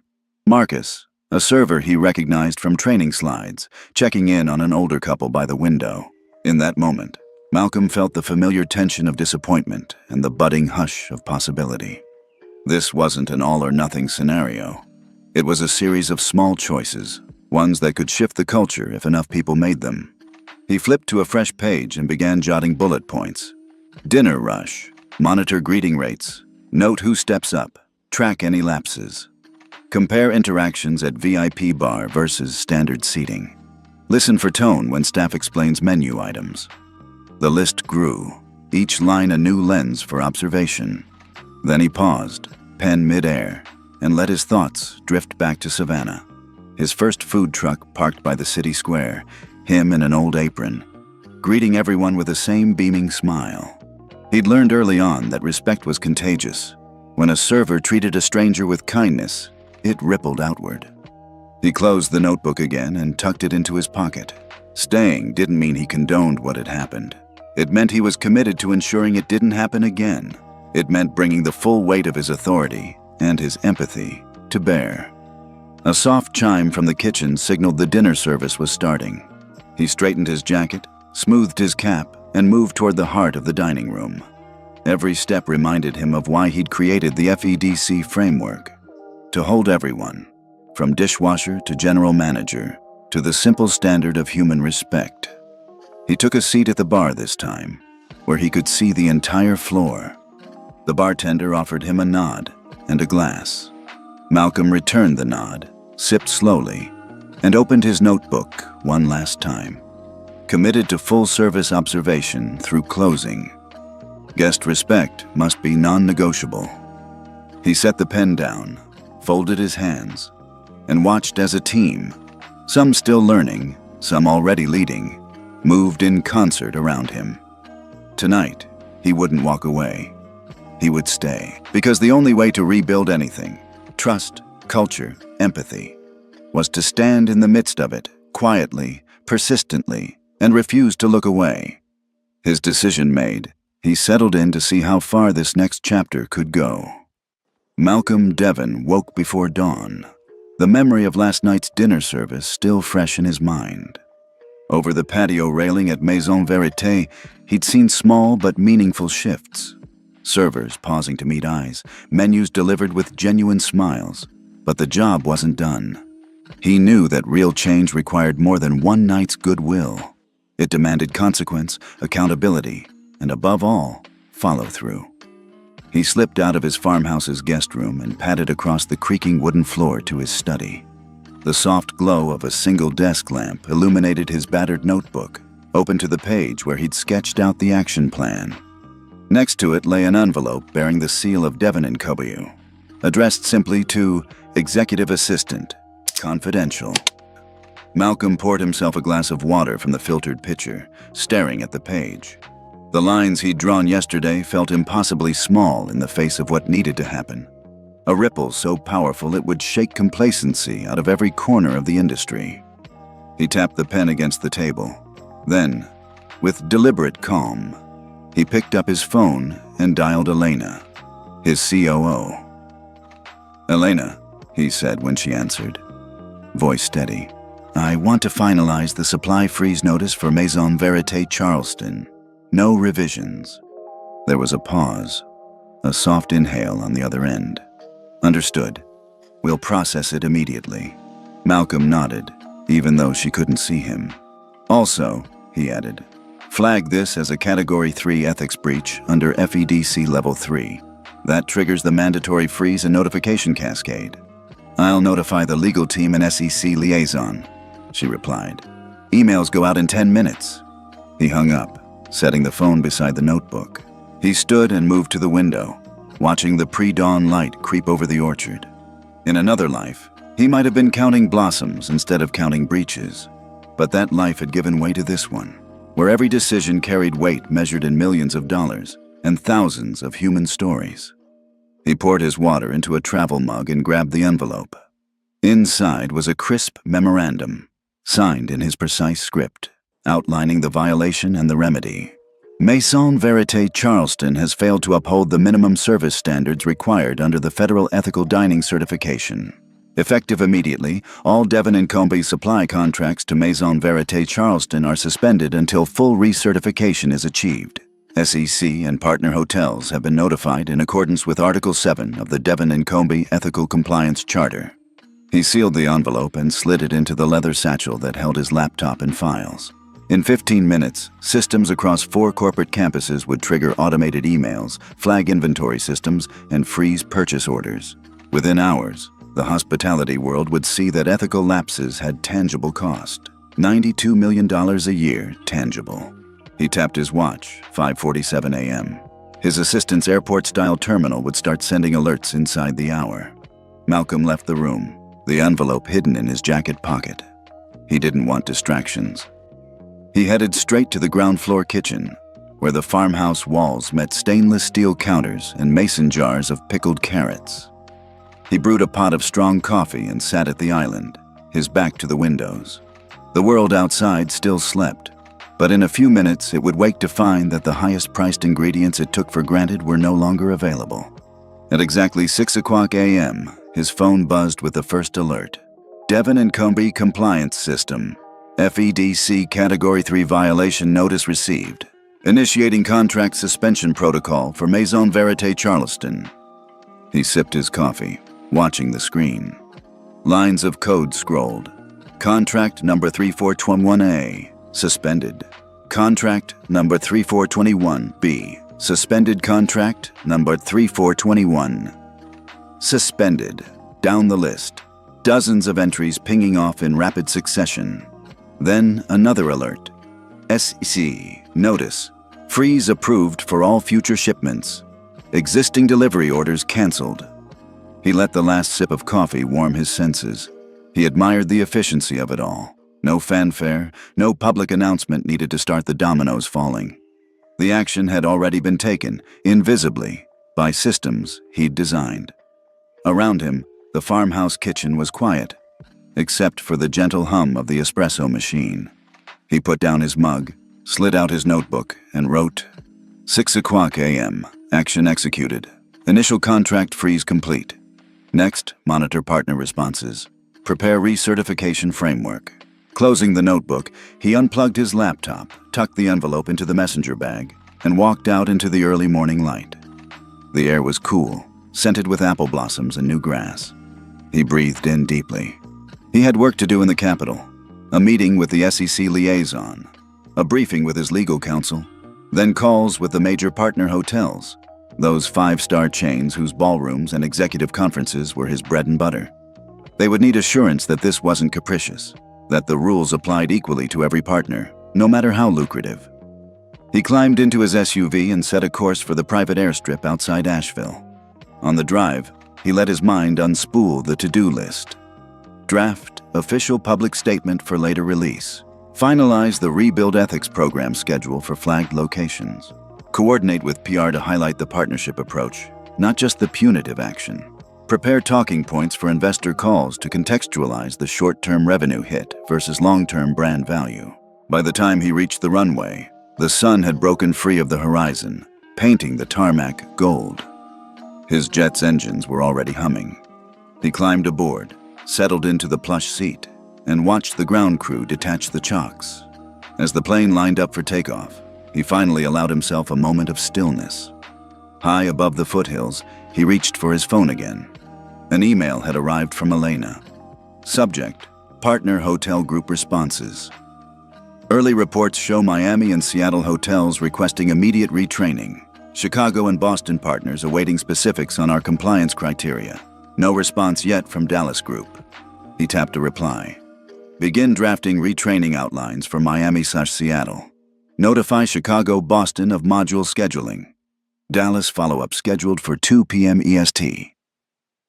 Marcus, a server he recognized from training slides, checking in on an older couple by the window. In that moment, Malcolm felt the familiar tension of disappointment and the budding hush of possibility. This wasn't an all-or-nothing scenario. It was a series of small choices, ones that could shift the culture if enough people made them. He flipped to a fresh page and began jotting bullet points. Dinner rush, monitor greeting rates, note who steps up, track any lapses. Compare interactions at VIP bar versus standard seating. Listen for tone when staff explains menu items. The list grew, each line a new lens for observation. Then he paused, pen mid-air, and let his thoughts drift back to Savannah. His first food truck parked by the city square, him in an old apron, greeting everyone with the same beaming smile. He'd learned early on that respect was contagious. When a server treated a stranger with kindness, it rippled outward. He closed the notebook again and tucked it into his pocket. Staying didn't mean he condoned what had happened. It meant he was committed to ensuring it didn't happen again. It meant bringing the full weight of his authority and his empathy to bear. A soft chime from the kitchen signaled the dinner service was starting. He straightened his jacket, smoothed his cap, and moved toward the heart of the dining room. Every step reminded him of why he'd created the FEDC framework. To hold everyone, from dishwasher to general manager, to the simple standard of human respect. He took a seat at the bar this time, where he could see the entire floor. The bartender offered him a nod and a glass. Malcolm returned the nod, sipped slowly, and opened his notebook one last time. Committed to full-service observation through closing. Guest respect must be non-negotiable. He set the pen down, folded his hands, and watched as a team, some still learning, some already leading, moved in concert around him. Tonight, he wouldn't walk away. He would stay, because the only way to rebuild anything, trust, culture, empathy, was to stand in the midst of it quietly, persistently, and refused to look away. His decision made, he settled in to see how far this next chapter could go. Malcolm Devon woke before dawn, the memory of last night's dinner service still fresh in his mind. Over the patio railing at Maison Verité, he'd seen small but meaningful shifts. Servers pausing to meet eyes, menus delivered with genuine smiles, but the job wasn't done. He knew that real change required more than one night's goodwill. It demanded consequence, accountability, and above all, follow-through. He slipped out of his farmhouse's guest room and padded across the creaking wooden floor to his study. The soft glow of a single desk lamp illuminated his battered notebook, open to the page where he'd sketched out the action plan. Next to it lay an envelope bearing the seal of Devon & Co., addressed simply to Executive Assistant, Confidential. Malcolm poured himself a glass of water from the filtered pitcher, staring at the page. The lines he'd drawn yesterday felt impossibly small in the face of what needed to happen. A ripple so powerful it would shake complacency out of every corner of the industry. He tapped the pen against the table. Then, with deliberate calm, he picked up his phone and dialed Elena, his COO. "Elena," he said when she answered, voice steady. "I want to finalize the supply freeze notice for Maison Verité Charleston. No revisions." There was a pause, a soft inhale on the other end. "Understood. We'll process it immediately." Malcolm nodded, even though she couldn't see him. "Also," he added, "flag this as a Category 3 ethics breach under FEDC Level 3. That triggers the mandatory freeze and notification cascade." "I'll notify the legal team and SEC liaison," she replied. "Emails go out in 10 minutes. He hung up, setting the phone beside the notebook. He stood and moved to the window, watching the pre-dawn light creep over the orchard. In another life, he might have been counting blossoms instead of counting breaches. But that life had given way to this one, where every decision carried weight measured in millions of dollars and thousands of human stories. He poured his water into a travel mug and grabbed the envelope. Inside was a crisp memorandum, signed in his precise script, outlining the violation and the remedy. Maison Verité Charleston has failed to uphold the minimum service standards required under the Federal Ethical Dining Certification. Effective immediately, all Devon & Co. supply contracts to Maison Verité Charleston are suspended until full recertification is achieved. SEC and partner hotels have been notified in accordance with Article 7 of the Devon & Co. Ethical Compliance Charter. He sealed the envelope and slid it into the leather satchel that held his laptop and files. In 15 minutes, systems across 4 corporate campuses would trigger automated emails, flag inventory systems, and freeze purchase orders. Within hours, the hospitality world would see that ethical lapses had tangible cost. $92 million a year, tangible. He tapped his watch, 5:47 a.m. His assistant's airport-style terminal would start sending alerts inside the hour. Malcolm left the room, the envelope hidden in his jacket pocket. He didn't want distractions. He headed straight to the ground floor kitchen, where the farmhouse walls met stainless steel counters and mason jars of pickled carrots. He brewed a pot of strong coffee and sat at the island, his back to the windows. The world outside still slept, but in a few minutes it would wake to find that the highest-priced ingredients it took for granted were no longer available. At exactly 6 o'clock a.m., his phone buzzed with the first alert. Devon & Co. Compliance System. FEDC Category 3 violation notice received. Initiating contract suspension protocol for Maison Verité Charleston. He sipped his coffee, watching the screen. Lines of code scrolled. Contract number 3421A, suspended. Contract number 3421B, suspended. Contract number 3421. Suspended. Down the list. Dozens of entries pinging off in rapid succession. Then another alert. SEC, notice. Freeze approved for all future shipments. Existing delivery orders canceled. He let the last sip of coffee warm his senses. He admired the efficiency of it all. No fanfare, no public announcement needed to start the dominoes falling. The action had already been taken, invisibly, by systems he'd designed. Around him, the farmhouse kitchen was quiet. except for the gentle hum of the espresso machine. He put down his mug, slid out his notebook, and wrote, 6 o'clock a.m., action executed. Initial contract freeze complete. Next, monitor partner responses. Prepare recertification framework. Closing the notebook, he unplugged his laptop, tucked the envelope into the messenger bag, and walked out into the early morning light. The air was cool, scented with apple blossoms and new grass. He breathed in deeply. He had work to do in the capital, a meeting with the SEC liaison, a briefing with his legal counsel, then calls with the major partner hotels, those 5-star chains whose ballrooms and executive conferences were his bread and butter. They would need assurance that this wasn't capricious, that the rules applied equally to every partner, no matter how lucrative. He climbed into his SUV and set a course for the private airstrip outside Asheville. On the drive, he let his mind unspool the to-do list. Draft official public statement for later release. Finalize the Rebuild Ethics program schedule for flagged locations. Coordinate with PR to highlight the partnership approach, not just the punitive action. Prepare talking points for investor calls to contextualize the short-term revenue hit versus long-term brand value. By the time he reached the runway, the sun had broken free of the horizon, painting the tarmac gold. His jet's engines were already humming. He climbed aboard, settled into the plush seat, and watched the ground crew detach the chocks. As the plane lined up for takeoff, he finally allowed himself a moment of stillness. High above the foothills, he reached for his phone again. An email had arrived from Elena. Subject: Partner Hotel Group Responses. Early reports show Miami and Seattle hotels requesting immediate retraining. Chicago and Boston partners awaiting specifics on our compliance criteria. No response yet from Dallas Group. He tapped a reply. Begin drafting retraining outlines for Miami/Seattle. Notify Chicago, Boston of module scheduling. Dallas follow-up scheduled for 2 p.m. EST.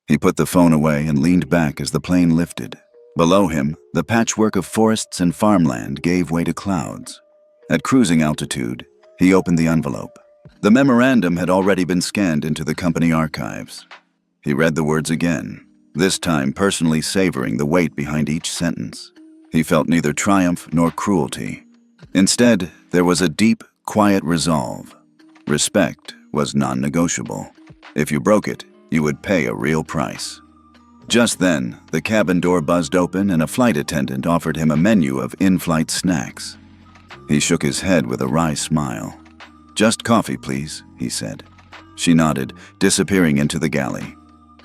He put the phone away and leaned back as the plane lifted. Below him, the patchwork of forests and farmland gave way to clouds. At cruising altitude, he opened the envelope. The memorandum had already been scanned into the company archives. He read the words again, this time personally savoring the weight behind each sentence. He felt neither triumph nor cruelty. Instead, there was a deep, quiet resolve. Respect was non-negotiable. If you broke it, you would pay a real price. Just then, the cabin door buzzed open and a flight attendant offered him a menu of in-flight snacks. He shook his head with a wry smile. "Just coffee, please," he said. She nodded, disappearing into the galley.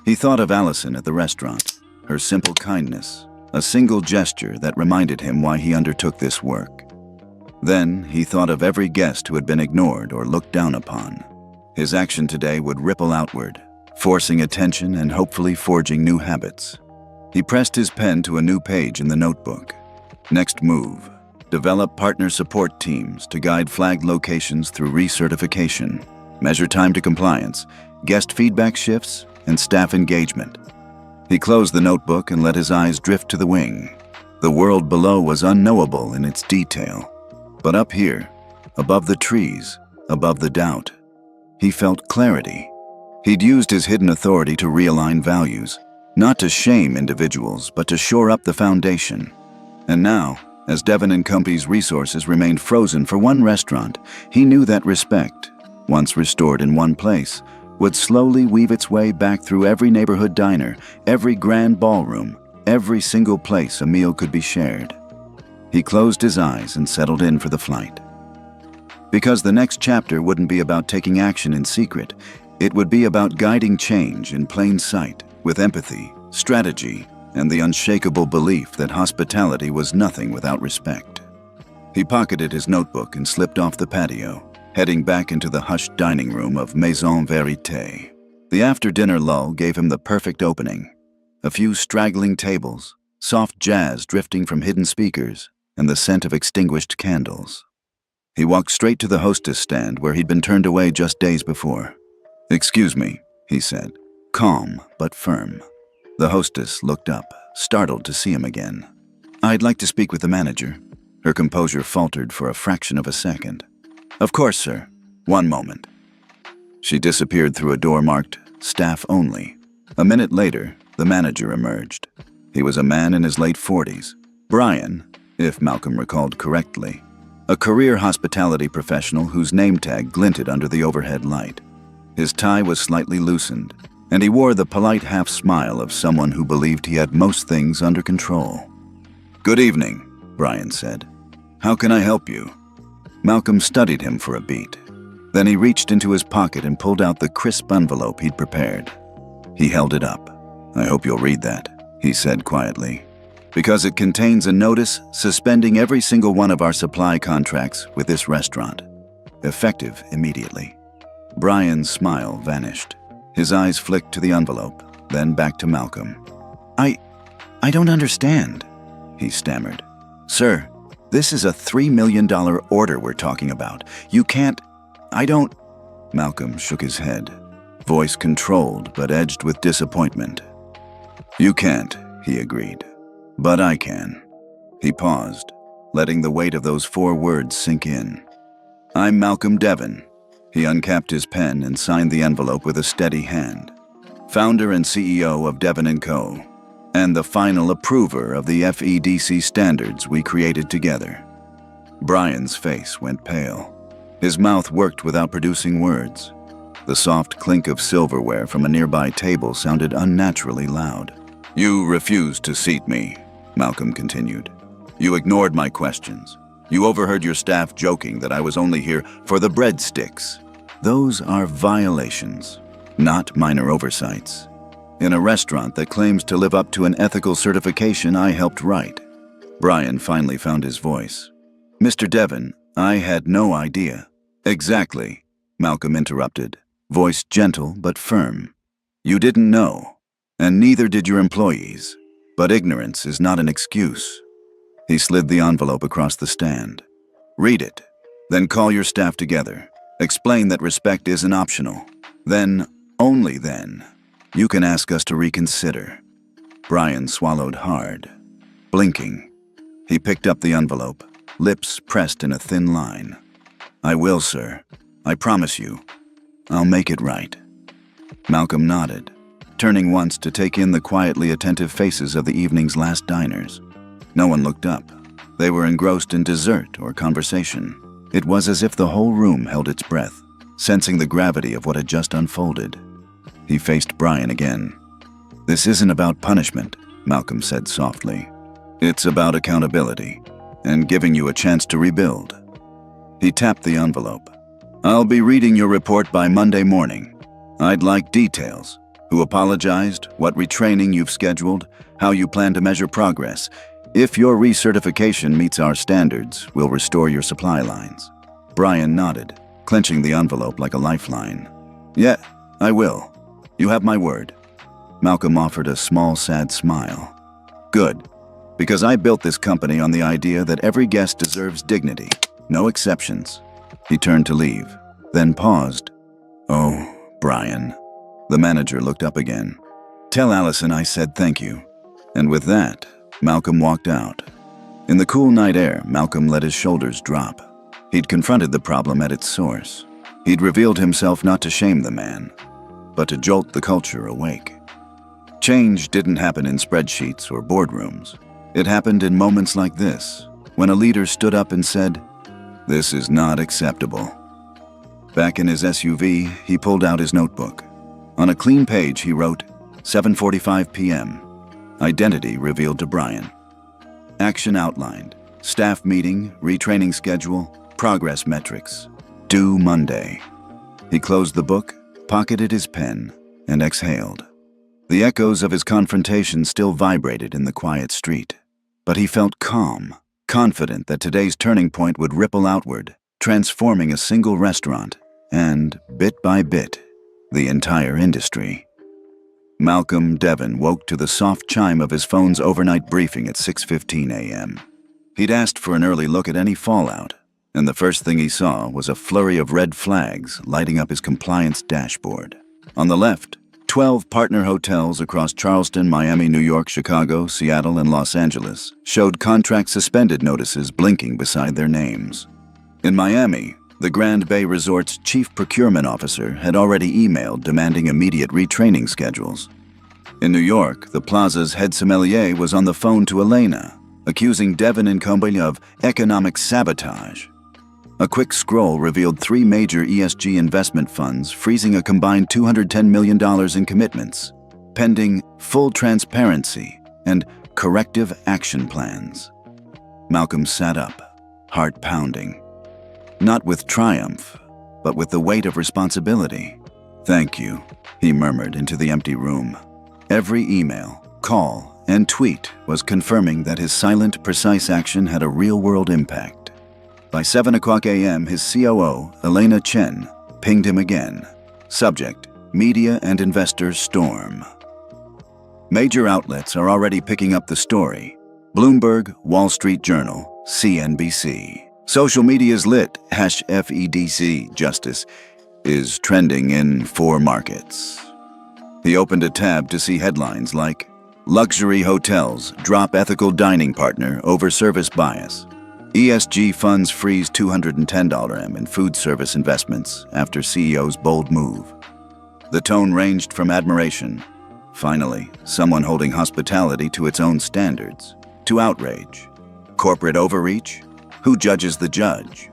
He thought of Allison at the restaurant, her simple kindness, a single gesture that reminded him why he undertook this work. Then he thought of every guest who had been ignored or looked down upon. His action today would ripple outward, forcing attention and hopefully forging new habits. He pressed his pen to a new page in the notebook. Next move: develop partner support teams to guide flagged locations through recertification, measure time to compliance, guest feedback shifts, and staff engagement. He closed the notebook and let his eyes drift to the wing. The world below was unknowable in its detail. But up here, above the trees, above the doubt, he felt clarity. He'd used his hidden authority to realign values, not to shame individuals, but to shore up the foundation. And now, as Devon & Company's resources remained frozen for one restaurant, he knew that respect, once restored in one place, would slowly weave its way back through every neighborhood diner, every grand ballroom, every single place a meal could be shared. He closed his eyes and settled in for the flight. Because the next chapter wouldn't be about taking action in secret, it would be about guiding change in plain sight, with empathy, strategy, and the unshakable belief that hospitality was nothing without respect. He pocketed his notebook and slipped off the patio, heading back into the hushed dining room of Maison Verité. The after-dinner lull gave him the perfect opening. A few straggling tables, soft jazz drifting from hidden speakers, and the scent of extinguished candles. He walked straight to the hostess stand where he'd been turned away just days before. "Excuse me," he said, calm but firm. The hostess looked up, startled to see him again. "I'd like to speak with the manager." Her composure faltered for a fraction of a second. "Of course, sir. One moment." She disappeared through a door marked "Staff Only." A minute later, the manager emerged. He was a man in his late 40s. Brian, if Malcolm recalled correctly. A career hospitality professional whose name tag glinted under the overhead light. His tie was slightly loosened, and he wore the polite half-smile of someone who believed he had most things under control. "Good evening," Brian said. "How can I help you?" Malcolm studied him for a beat. Then he reached into his pocket and pulled out the crisp envelope he'd prepared. He held it up. "I hope you'll read that," he said quietly, "because it contains a notice suspending every single one of our supply contracts with this restaurant, effective immediately." Brian's smile vanished. His eyes flicked to the envelope, then back to Malcolm. I don't understand," he stammered. "Sir, this is a $3 million order we're talking about. You can't... I don't..." Malcolm shook his head, voice controlled but edged with disappointment. "You can't," he agreed, "but I can." He paused, letting the weight of those 4 words sink in. "I'm Malcolm Devon." He uncapped his pen and signed the envelope with a steady hand. "Founder and CEO of Devon & Co., and the final approver of the FEDC standards we created together." Brian's face went pale. His mouth worked without producing words. The soft clink of silverware from a nearby table sounded unnaturally loud. "You refused to seat me," Malcolm continued. "You ignored my questions. You overheard your staff joking that I was only here for the breadsticks. Those are violations, not minor oversights. In a restaurant that claims to live up to an ethical certification I helped write." Brian finally found his voice. "Mr. Devon, I had no idea." "Exactly," Malcolm interrupted, voice gentle but firm. "You didn't know, and neither did your employees. But ignorance is not an excuse." He slid the envelope across the stand. "Read it, then call your staff together. Explain that respect isn't optional. Then, only then, you can ask us to reconsider." Brian swallowed hard, blinking. He picked up the envelope, lips pressed in a thin line. "I will, sir. I promise you. I'll make it right." Malcolm nodded, turning once to take in the quietly attentive faces of the evening's last diners. No one looked up. They were engrossed in dessert or conversation. It was as if the whole room held its breath, sensing the gravity of what had just unfolded. He faced Brian again. "This isn't about punishment," Malcolm said softly. "It's about accountability, and giving you a chance to rebuild." He tapped the envelope. "I'll be reading your report by Monday morning. I'd like details. Who apologized, what retraining you've scheduled, how you plan to measure progress. If your recertification meets our standards, we'll restore your supply lines." Brian nodded, clenching the envelope like a lifeline. "Yeah, I will. You have my word." Malcolm offered a small, sad smile. "Good, because I built this company on the idea that every guest deserves dignity, no exceptions." He turned to leave, then paused. "Oh, Brian." The manager looked up again. "Tell Allison I said thank you." And with that, Malcolm walked out. In the cool night air, Malcolm let his shoulders drop. He'd confronted the problem at its source. He'd revealed himself not to shame the man, but to jolt the culture awake. Change didn't happen in spreadsheets or boardrooms. It happened in moments like this, when a leader stood up and said, "This is not acceptable." Back in his SUV, he pulled out his notebook. On a clean page, he wrote, 7:45 p.m. Identity revealed to Brian. Action outlined. Staff meeting, retraining schedule, progress metrics. Due Monday. He closed the book, pocketed his pen, and exhaled. The echoes of his confrontation still vibrated in the quiet street. But he felt calm, confident that today's turning point would ripple outward, transforming a single restaurant, and, bit by bit, the entire industry. Malcolm Devon woke to the soft chime of his phone's overnight briefing at 6:15 a.m. He'd asked for an early look at any fallout, and the first thing he saw was a flurry of red flags lighting up his compliance dashboard. On the left, 12 partner hotels across Charleston, Miami, New York, Chicago, Seattle, and Los Angeles showed contract suspended notices blinking beside their names. In Miami, the Grand Bay Resort's chief procurement officer had already emailed demanding immediate retraining schedules. In New York, the plaza's head sommelier was on the phone to Elena, accusing Devon and Company of economic sabotage. A quick scroll revealed 3 major ESG investment funds freezing a combined $210 million in commitments, pending full transparency and corrective action plans. Malcolm sat up, heart pounding. Not with triumph, but with the weight of responsibility. "Thank you," he murmured into the empty room. Every email, call, and tweet was confirming that his silent, precise action had a real-world impact. By 7:00 a.m., his COO, Elena Chen, pinged him again. Subject: Media and Investors Storm. Major outlets are already picking up the story. Bloomberg, Wall Street Journal, CNBC. Social media's lit, #FEDC Justice is trending in 4 markets. He opened a tab to see headlines like, "Luxury hotels drop ethical dining partner over service bias." ESG funds freeze $210 in food service investments after CEO's bold move. The tone ranged from admiration, finally, someone holding hospitality to its own standards, to outrage. Corporate overreach? Who judges the judge?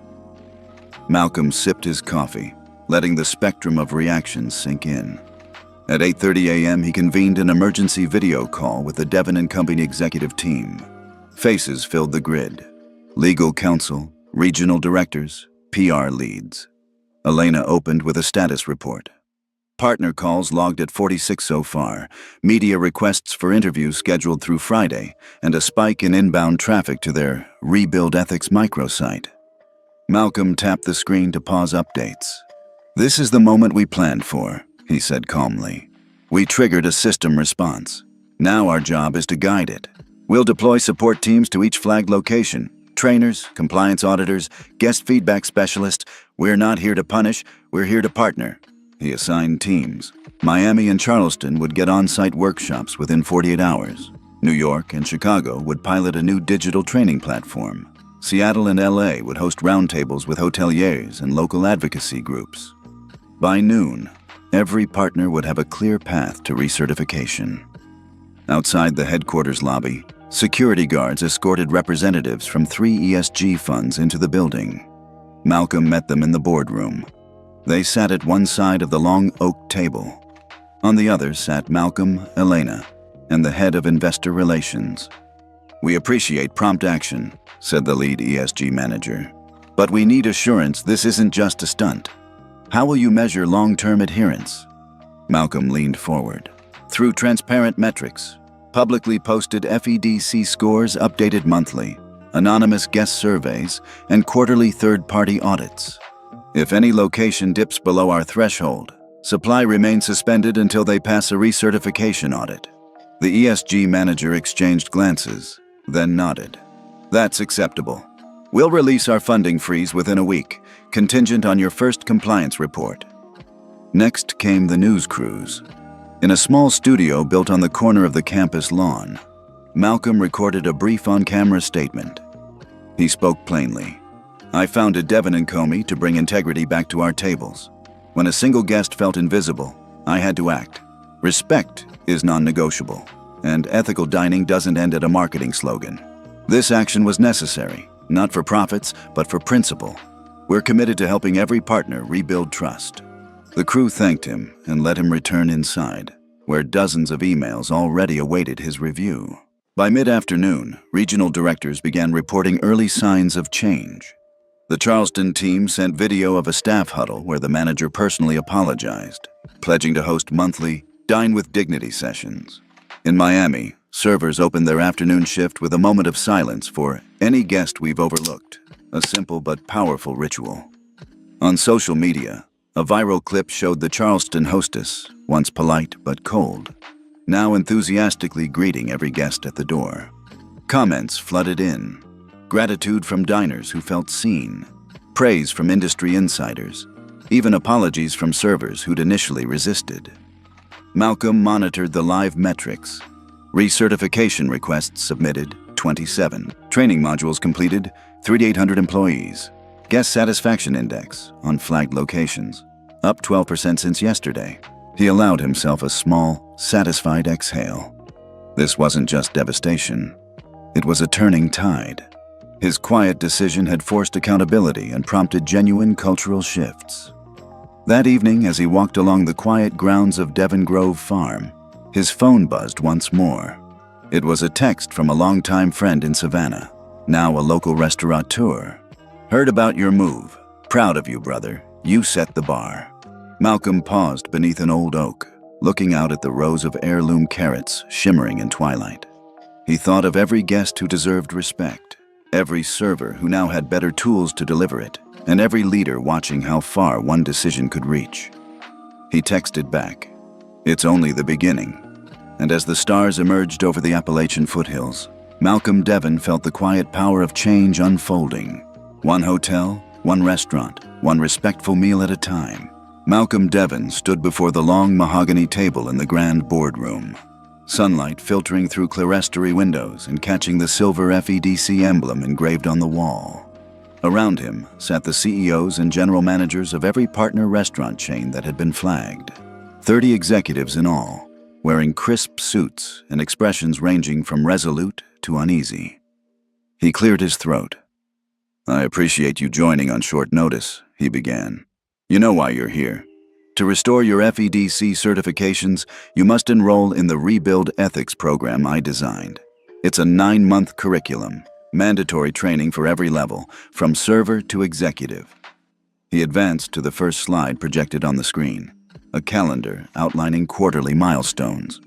Malcolm sipped his coffee, letting the spectrum of reactions sink in. At 8:30 a.m., he convened an emergency video call with the Devon and Company executive team. Faces filled the grid. Legal counsel, regional directors, PR leads. Elena opened with a status report. Partner calls logged at 46 so far, media requests for interviews scheduled through Friday, and a spike in inbound traffic to their Rebuild Ethics microsite. Malcolm tapped the screen to pause updates. "This is the moment we planned for," he said calmly. "We triggered a system response. Now our job is to guide it. We'll deploy support teams to each flagged location. Trainers, compliance auditors, guest feedback specialists. We're not here to punish, we're here to partner." He assigned teams. Miami and Charleston would get on-site workshops within 48 hours. New York and Chicago would pilot a new digital training platform. Seattle and LA would host roundtables with hoteliers and local advocacy groups. By noon, every partner would have a clear path to recertification. Outside the headquarters lobby, security guards escorted representatives from 3 ESG funds into the building. Malcolm met them in the boardroom. They sat at one side of the long oak table. On the other sat Malcolm, Elena, and the head of investor relations. "We appreciate prompt action," said the lead ESG manager. "But we need assurance this isn't just a stunt. How will you measure long-term adherence?" Malcolm leaned forward. "Through transparent metrics, publicly posted FEDC scores updated monthly, anonymous guest surveys, and quarterly third-party audits. If any location dips below our threshold, supply remains suspended until they pass a recertification audit." The ESG manager exchanged glances, then nodded. "That's acceptable. We'll release our funding freeze within a week, contingent on your first compliance report." Next came the news crews. In a small studio built on the corner of the campus lawn, Malcolm recorded a brief on-camera statement. He spoke plainly. "I founded Devon and Company to bring integrity back to our tables. When a single guest felt invisible, I had to act. Respect is non-negotiable, and ethical dining doesn't end at a marketing slogan. This action was necessary, not for profits, but for principle. We're committed to helping every partner rebuild trust." The crew thanked him and let him return inside, where dozens of emails already awaited his review. By mid-afternoon, regional directors began reporting early signs of change. The Charleston team sent video of a staff huddle where the manager personally apologized, pledging to host monthly Dine with Dignity sessions. In Miami, servers opened their afternoon shift with a moment of silence for any guest we've overlooked, a simple but powerful ritual. On social media, a viral clip showed the Charleston hostess, once polite but cold, now enthusiastically greeting every guest at the door. Comments flooded in. Gratitude from diners who felt seen, praise from industry insiders, even apologies from servers who'd initially resisted. Malcolm monitored the live metrics. Recertification requests submitted, 27. Training modules completed, 3,800 employees. Guest satisfaction index on flagged locations, up 12% since yesterday. He allowed himself a small, satisfied exhale. This wasn't just devastation. It was a turning tide. His quiet decision had forced accountability and prompted genuine cultural shifts. That evening, as he walked along the quiet grounds of Devon Grove Farm, his phone buzzed once more. It was a text from a longtime friend in Savannah, now a local restaurateur. "Heard about your move. Proud of you, brother. You set the bar." Malcolm paused beneath an old oak, looking out at the rows of heirloom carrots shimmering in twilight. He thought of every guest who deserved respect, every server who now had better tools to deliver it, and every leader watching how far one decision could reach. He texted back, "It's only the beginning." And as the stars emerged over the Appalachian foothills, Malcolm Devon felt the quiet power of change unfolding. One hotel, one restaurant, one respectful meal at a time. Malcolm Devon stood before the long mahogany table in the grand boardroom, sunlight filtering through clerestory windows and catching the silver FEDC emblem engraved on the wall. Around him sat the CEOs and general managers of every partner restaurant chain that had been flagged. 30 executives in all, wearing crisp suits and expressions ranging from resolute to uneasy. He cleared his throat. "I appreciate you joining on short notice," he began. "You know why you're here. To restore your FEDC certifications, you must enroll in the Rebuild Ethics program I designed. It's a 9-month curriculum, mandatory training for every level, from server to executive." He advanced to the first slide projected on the screen, a calendar outlining quarterly milestones.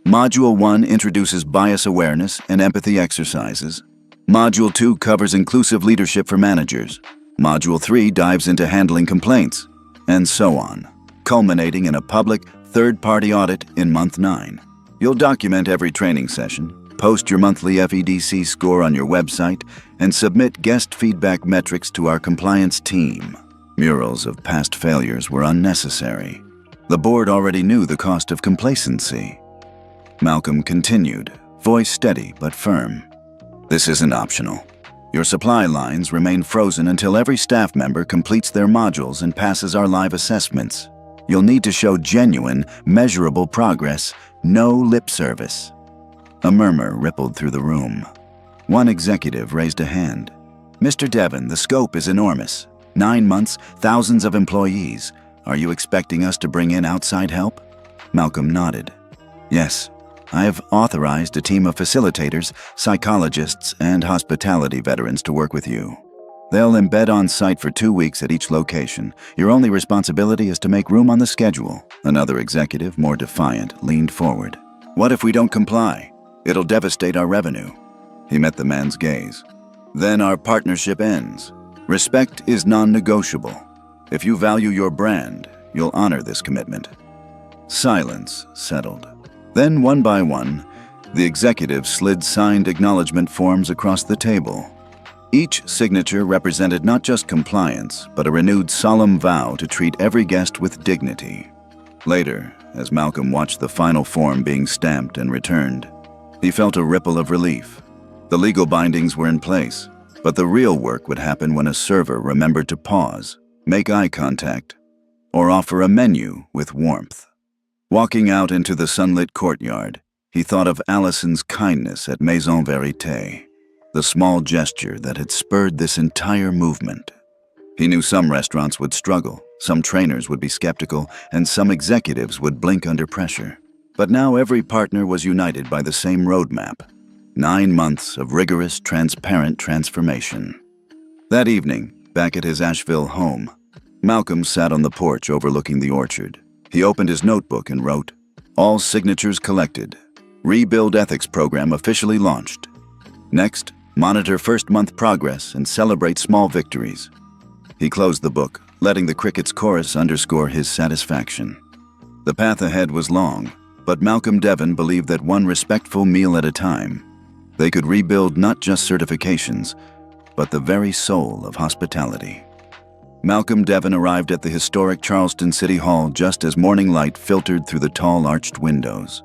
Module 1 introduces bias awareness and empathy exercises. Module 2 covers inclusive leadership for managers. Module 3 dives into handling complaints, and so on, culminating in a public, third-party audit in month 9. You'll document every training session, post your monthly FEDC score on your website, and submit guest feedback metrics to our compliance team. Murals of past failures were unnecessary. The board already knew the cost of complacency. Malcolm continued, voice steady but firm. "This isn't optional. Your supply lines remain frozen until every staff member completes their modules and passes our live assessments. You'll need to show genuine, measurable progress, no lip service." A murmur rippled through the room. One executive raised a hand. "Mr. Devon, the scope is enormous. 9 months, thousands of employees. Are you expecting us to bring in outside help?" Malcolm nodded. "Yes. I have authorized a team of facilitators, psychologists, and hospitality veterans to work with you. They'll embed on site for 2 weeks at each location. Your only responsibility is to make room on the schedule." Another executive, more defiant, leaned forward. "What if we don't comply? It'll devastate our revenue." He met the man's gaze. "Then our partnership ends. Respect is non-negotiable. If you value your brand, you'll honor this commitment." Silence settled. Then, one by one, the executives slid signed acknowledgement forms across the table. Each signature represented not just compliance, but a renewed solemn vow to treat every guest with dignity. Later, as Malcolm watched the final form being stamped and returned, he felt a ripple of relief. The legal bindings were in place, but the real work would happen when a server remembered to pause, make eye contact, or offer a menu with warmth. Walking out into the sunlit courtyard, he thought of Allison's kindness at Maison Vérité, the small gesture that had spurred this entire movement. He knew some restaurants would struggle, some trainers would be skeptical, and some executives would blink under pressure. But now every partner was united by the same roadmap: 9 months of rigorous, transparent transformation. That evening, back at his Asheville home, Malcolm sat on the porch overlooking the orchard. He opened his notebook and wrote, "All signatures collected. Rebuild Ethics program officially launched. Next, monitor first-month progress and celebrate small victories." He closed the book, letting the crickets chorus underscore his satisfaction. The path ahead was long, but Malcolm Devon believed that one respectful meal at a time, they could rebuild not just certifications, but the very soul of hospitality. Malcolm Devon arrived at the historic Charleston City Hall just as morning light filtered through the tall arched windows.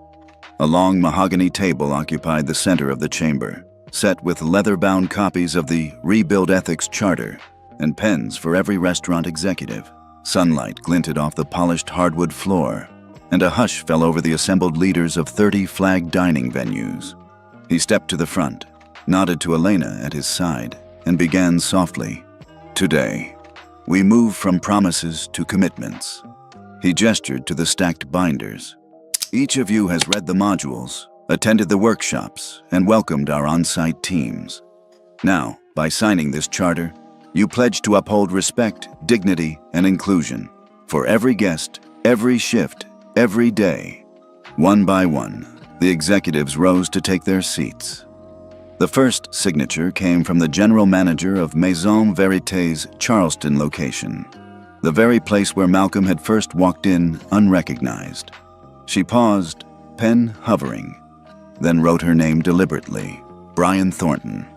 A long mahogany table occupied the center of the chamber, set with leather-bound copies of the Rebuild Ethics Charter and pens for every restaurant executive. Sunlight glinted off the polished hardwood floor, and a hush fell over the assembled leaders of 30 flag dining venues. He stepped to the front, nodded to Elena at his side, and began softly. "Today, we move from promises to commitments." He gestured to the stacked binders. "Each of you has read the modules, attended the workshops, and welcomed our on-site teams. Now, by signing this charter, you pledge to uphold respect, dignity, and inclusion for every guest, every shift, every day." One by one, the executives rose to take their seats. The first signature came from the general manager of Maison Verité's Charleston location, the very place where Malcolm had first walked in unrecognized. She paused, pen hovering, then wrote her name deliberately, Brian Thornton.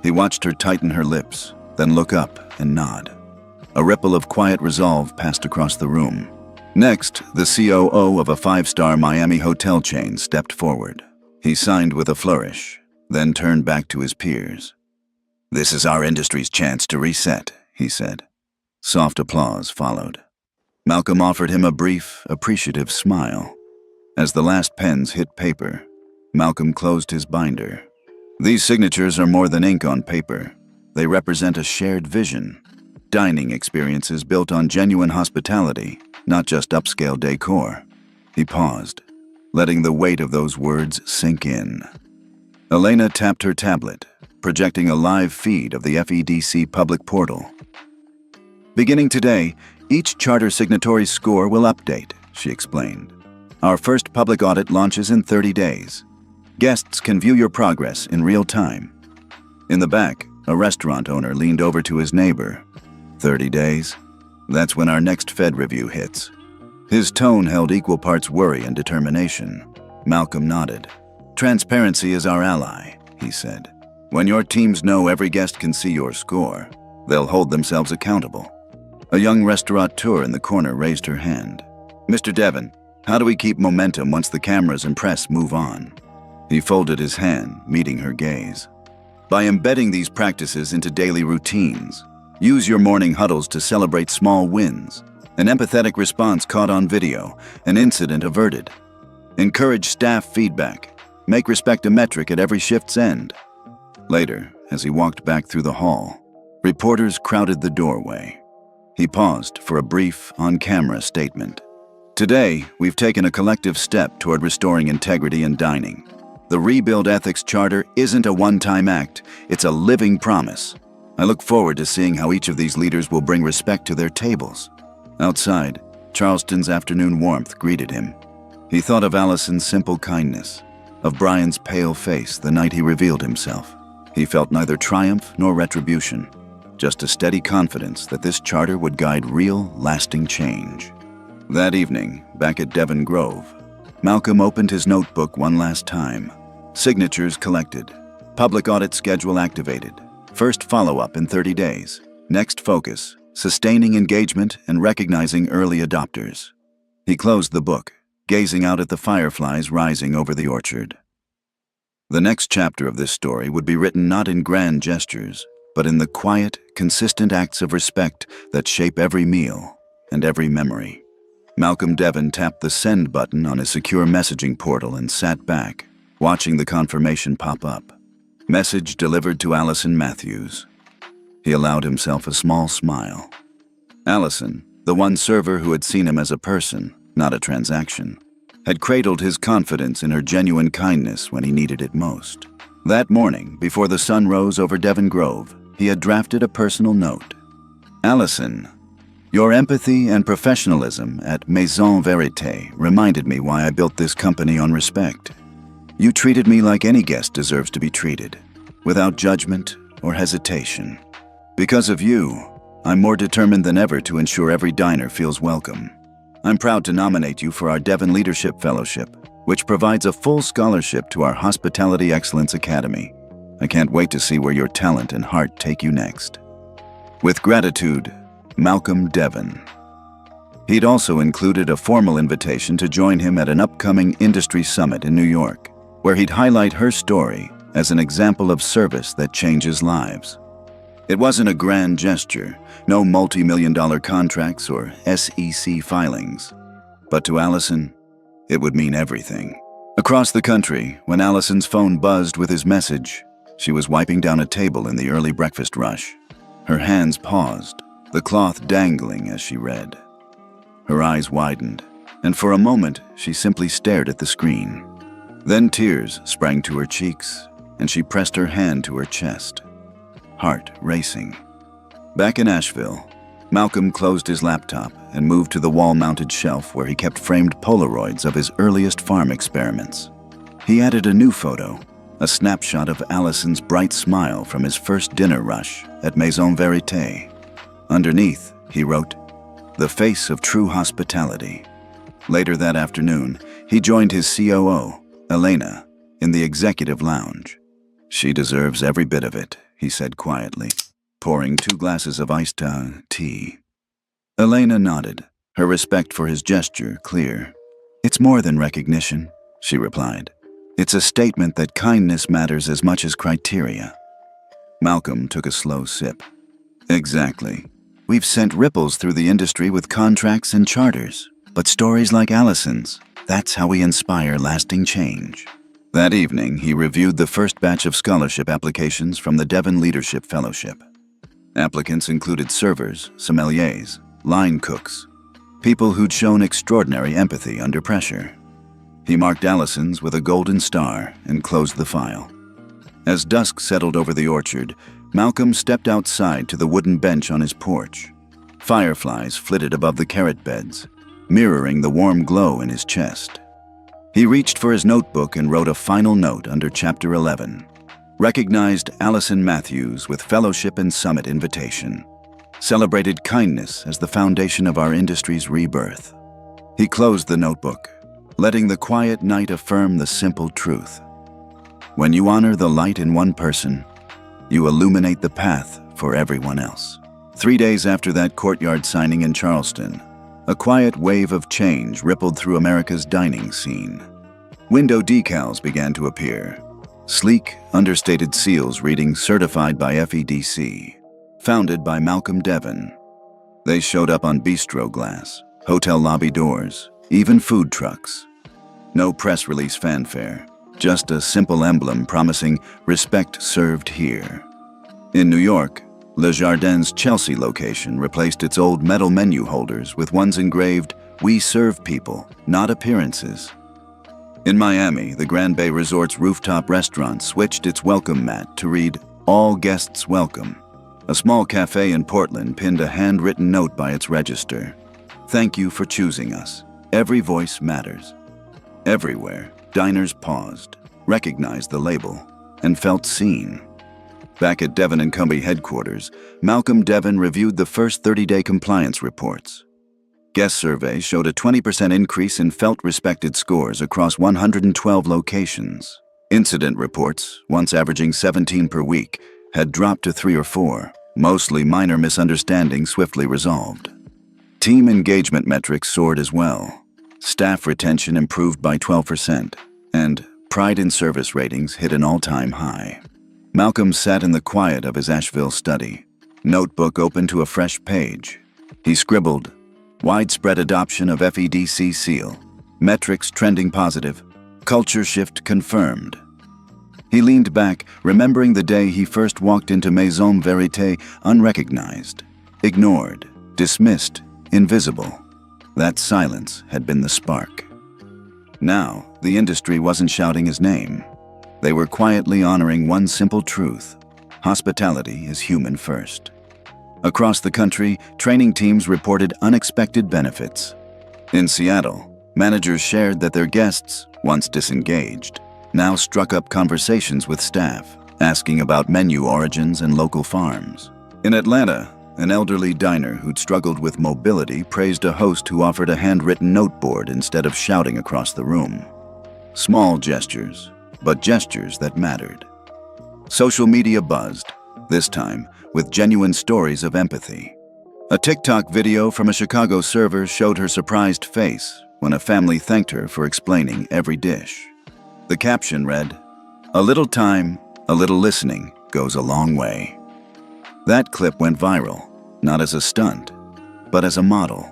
He watched her tighten her lips, then look up and nod. A ripple of quiet resolve passed across the room. Next, the COO of a 5-star Miami hotel chain stepped forward. He signed with a flourish, then turned back to his peers. "This is our industry's chance to reset," he said. Soft applause followed. Malcolm offered him a brief, appreciative smile. As the last pens hit paper, Malcolm closed his binder. "These signatures are more than ink on paper. They represent a shared vision. Dining experiences built on genuine hospitality, not just upscale decor." He paused, letting the weight of those words sink in. Elena tapped her tablet, projecting a live feed of the FEDC public portal. "Beginning today, each charter signatory's score will update," she explained. "Our first public audit launches in 30 days. Guests can view your progress in real time." In the back, a restaurant owner leaned over to his neighbor. 30 days? That's when our next Fed review hits." His tone held equal parts worry and determination. Malcolm nodded. "Transparency is our ally," he said. "When your teams know every guest can see your score, they'll hold themselves accountable." A young restaurateur in the corner raised her hand. "Mr. Devon, how do we keep momentum once the cameras and press move on?" He folded his hand, meeting her gaze. "By embedding these practices into daily routines. Use your morning huddles to celebrate small wins, an empathetic response caught on video, an incident averted. Encourage staff feedback. Make respect a metric at every shift's end." Later, as he walked back through the hall, reporters crowded the doorway. He paused for a brief, on-camera statement. "Today, we've taken a collective step toward restoring integrity in dining. The Rebuild Ethics Charter isn't a one-time act, it's a living promise. I look forward to seeing how each of these leaders will bring respect to their tables." Outside, Charleston's afternoon warmth greeted him. He thought of Allison's simple kindness, of Brian's pale face the night he revealed himself. He felt neither triumph nor retribution, just a steady confidence that this charter would guide real, lasting change. That evening, back at Devon Grove, Malcolm opened his notebook one last time. Signatures collected, public audit schedule activated, first follow-up in 30 days, next focus, sustaining engagement and recognizing early adopters. He closed the book, gazing out at the fireflies rising over the orchard. The next chapter of this story would be written not in grand gestures, but in the quiet, consistent acts of respect that shape every meal and every memory. Malcolm Devon tapped the send button on his secure messaging portal and sat back, watching the confirmation pop up. Message delivered to Allison Matthews. He allowed himself a small smile. Allison, the one server who had seen him as a person, not a transaction, had cradled his confidence in her genuine kindness when he needed it most. That morning, before the sun rose over Devon Grove, he had drafted a personal note. "Allison, your empathy and professionalism at Maison Verité reminded me why I built this company on respect. You treated me like any guest deserves to be treated, without judgment or hesitation. Because of you, I'm more determined than ever to ensure every diner feels welcome. I'm proud to nominate you for our Devon Leadership Fellowship, which provides a full scholarship to our Hospitality Excellence Academy. I can't wait to see where your talent and heart take you next. With gratitude, Malcolm Devon." He'd also included a formal invitation to join him at an upcoming industry summit in New York, where he'd highlight her story as an example of service that changes lives. It wasn't a grand gesture, no multi-million-dollar contracts or SEC filings. But to Allison, It would mean everything. Across the country, when Allison's phone buzzed with his message, she was wiping down a table in the early breakfast rush. Her hands paused, the cloth dangling as she read. Her eyes widened, and for a moment she simply stared at the screen. Then tears sprang to her cheeks, and she pressed her hand to her chest, heart racing. Back in Asheville, Malcolm closed his laptop and moved to the wall-mounted shelf where he kept framed Polaroids of his earliest farm experiments. He added a new photo, a snapshot of Allison's bright smile from his first dinner rush at Maison Verité. Underneath, he wrote, "The face of true hospitality." Later that afternoon, he joined his COO, Elena, in the executive lounge. "She deserves every bit of it," he said quietly, pouring 2 glasses of iced tea. Elena nodded, her respect for his gesture clear. "It's more than recognition," she replied. "It's a statement that kindness matters as much as criteria." Malcolm took a slow sip. "Exactly. We've sent ripples through the industry with contracts and charters, but stories like Allison's, that's how we inspire lasting change." That evening, he reviewed the first batch of scholarship applications from the Devon Leadership Fellowship. Applicants included servers, sommeliers, line cooks, people who'd shown extraordinary empathy under pressure. He marked Allison's with a golden star and closed the file. As dusk settled over the orchard, Malcolm stepped outside to the wooden bench on his porch. Fireflies flitted above the carrot beds, mirroring the warm glow in his chest. He reached for his notebook and wrote a final note under Chapter 11. Recognized Allison Matthews with Fellowship and Summit invitation. Celebrated kindness as the foundation of our industry's rebirth. He closed the notebook, letting the quiet night affirm the simple truth. When you honor the light in one person, you illuminate the path for everyone else. 3 days after that courtyard signing in Charleston, a quiet wave of change rippled through America's dining scene. Window decals began to appear, sleek, understated seals reading "Certified by FEDC," founded by Malcolm Devon. They showed up on bistro glass, hotel lobby doors, even food trucks. No press release fanfare, just a simple emblem promising "Respect served here." In New York, Le Jardin's Chelsea location replaced its old metal menu holders with ones engraved, "We serve people, not appearances." In Miami, the Grand Bay Resort's rooftop restaurant switched its welcome mat to read, "All guests welcome." A small cafe in Portland pinned a handwritten note by its register. "Thank you for choosing us. Every voice matters." Everywhere, diners paused, recognized the label, and felt seen. Back at Devon & Company headquarters, Malcolm Devon reviewed the first 30-day compliance reports. Guest surveys showed a 20% increase in felt respected scores across 112 locations. Incident reports, once averaging 17 per week, had dropped to 3 or 4, mostly minor misunderstandings swiftly resolved. Team engagement metrics soared as well. Staff retention improved by 12%, and pride in service ratings hit an all-time high. Malcolm sat in the quiet of his Asheville study, notebook open to a fresh page. He scribbled, "Widespread adoption of FEDC seal, metrics trending positive, culture shift confirmed." He leaned back, remembering the day he first walked into Maison Verité unrecognized, ignored, dismissed, invisible. That silence had been the spark. Now, the industry wasn't shouting his name. They were quietly honoring one simple truth: hospitality is human first. Across the country, training teams reported unexpected benefits. In Seattle, managers shared that their guests, once disengaged, now struck up conversations with staff, asking about menu origins and local farms. In Atlanta, an elderly diner who'd struggled with mobility praised a host who offered a handwritten noteboard instead of shouting across the room. Small gestures, but gestures that mattered. Social media buzzed, this time with genuine stories of empathy. A TikTok video from a Chicago server showed her surprised face when a family thanked her for explaining every dish. The caption read, "A little time, a little listening goes a long way." That clip went viral, not as a stunt, but as a model.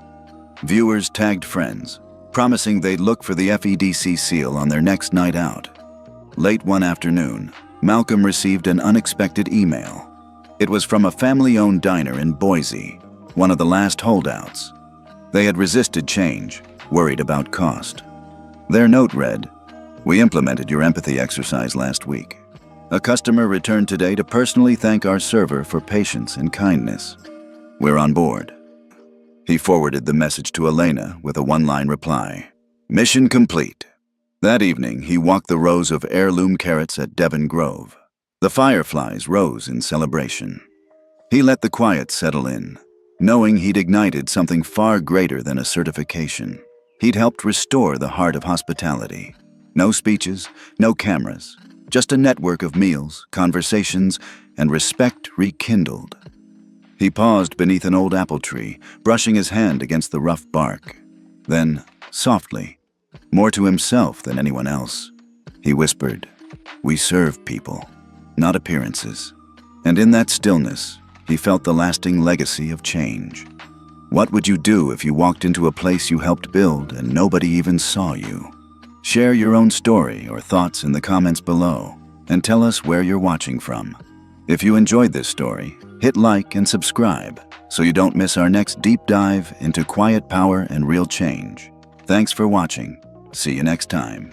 Viewers tagged friends, promising they'd look for the FEDC seal on their next night out. Late one afternoon, Malcolm received an unexpected email. It was from a family-owned diner in Boise, one of the last holdouts. They had resisted change, worried about cost. Their note read, "We implemented your empathy exercise last week. A customer returned today to personally thank our server for patience and kindness. We're on board." He forwarded the message to Elena with a one-line reply, "Mission complete." That evening, he walked the rows of heirloom carrots at Devon Grove. The fireflies rose in celebration. He let the quiet settle in, knowing he'd ignited something far greater than a certification. He'd helped restore the heart of hospitality. No speeches, no cameras, just a network of meals, conversations, and respect rekindled. He paused beneath an old apple tree, brushing his hand against the rough bark. Then, softly, more to himself than anyone else, he whispered, "We serve people, not appearances." And in that stillness, he felt the lasting legacy of change. What would you do if you walked into a place you helped build and nobody even saw you? Share your own story or thoughts in the comments below, and tell us where you're watching from. If you enjoyed this story, hit like and subscribe so you don't miss our next deep dive into quiet power and real change. Thanks for watching. See you next time.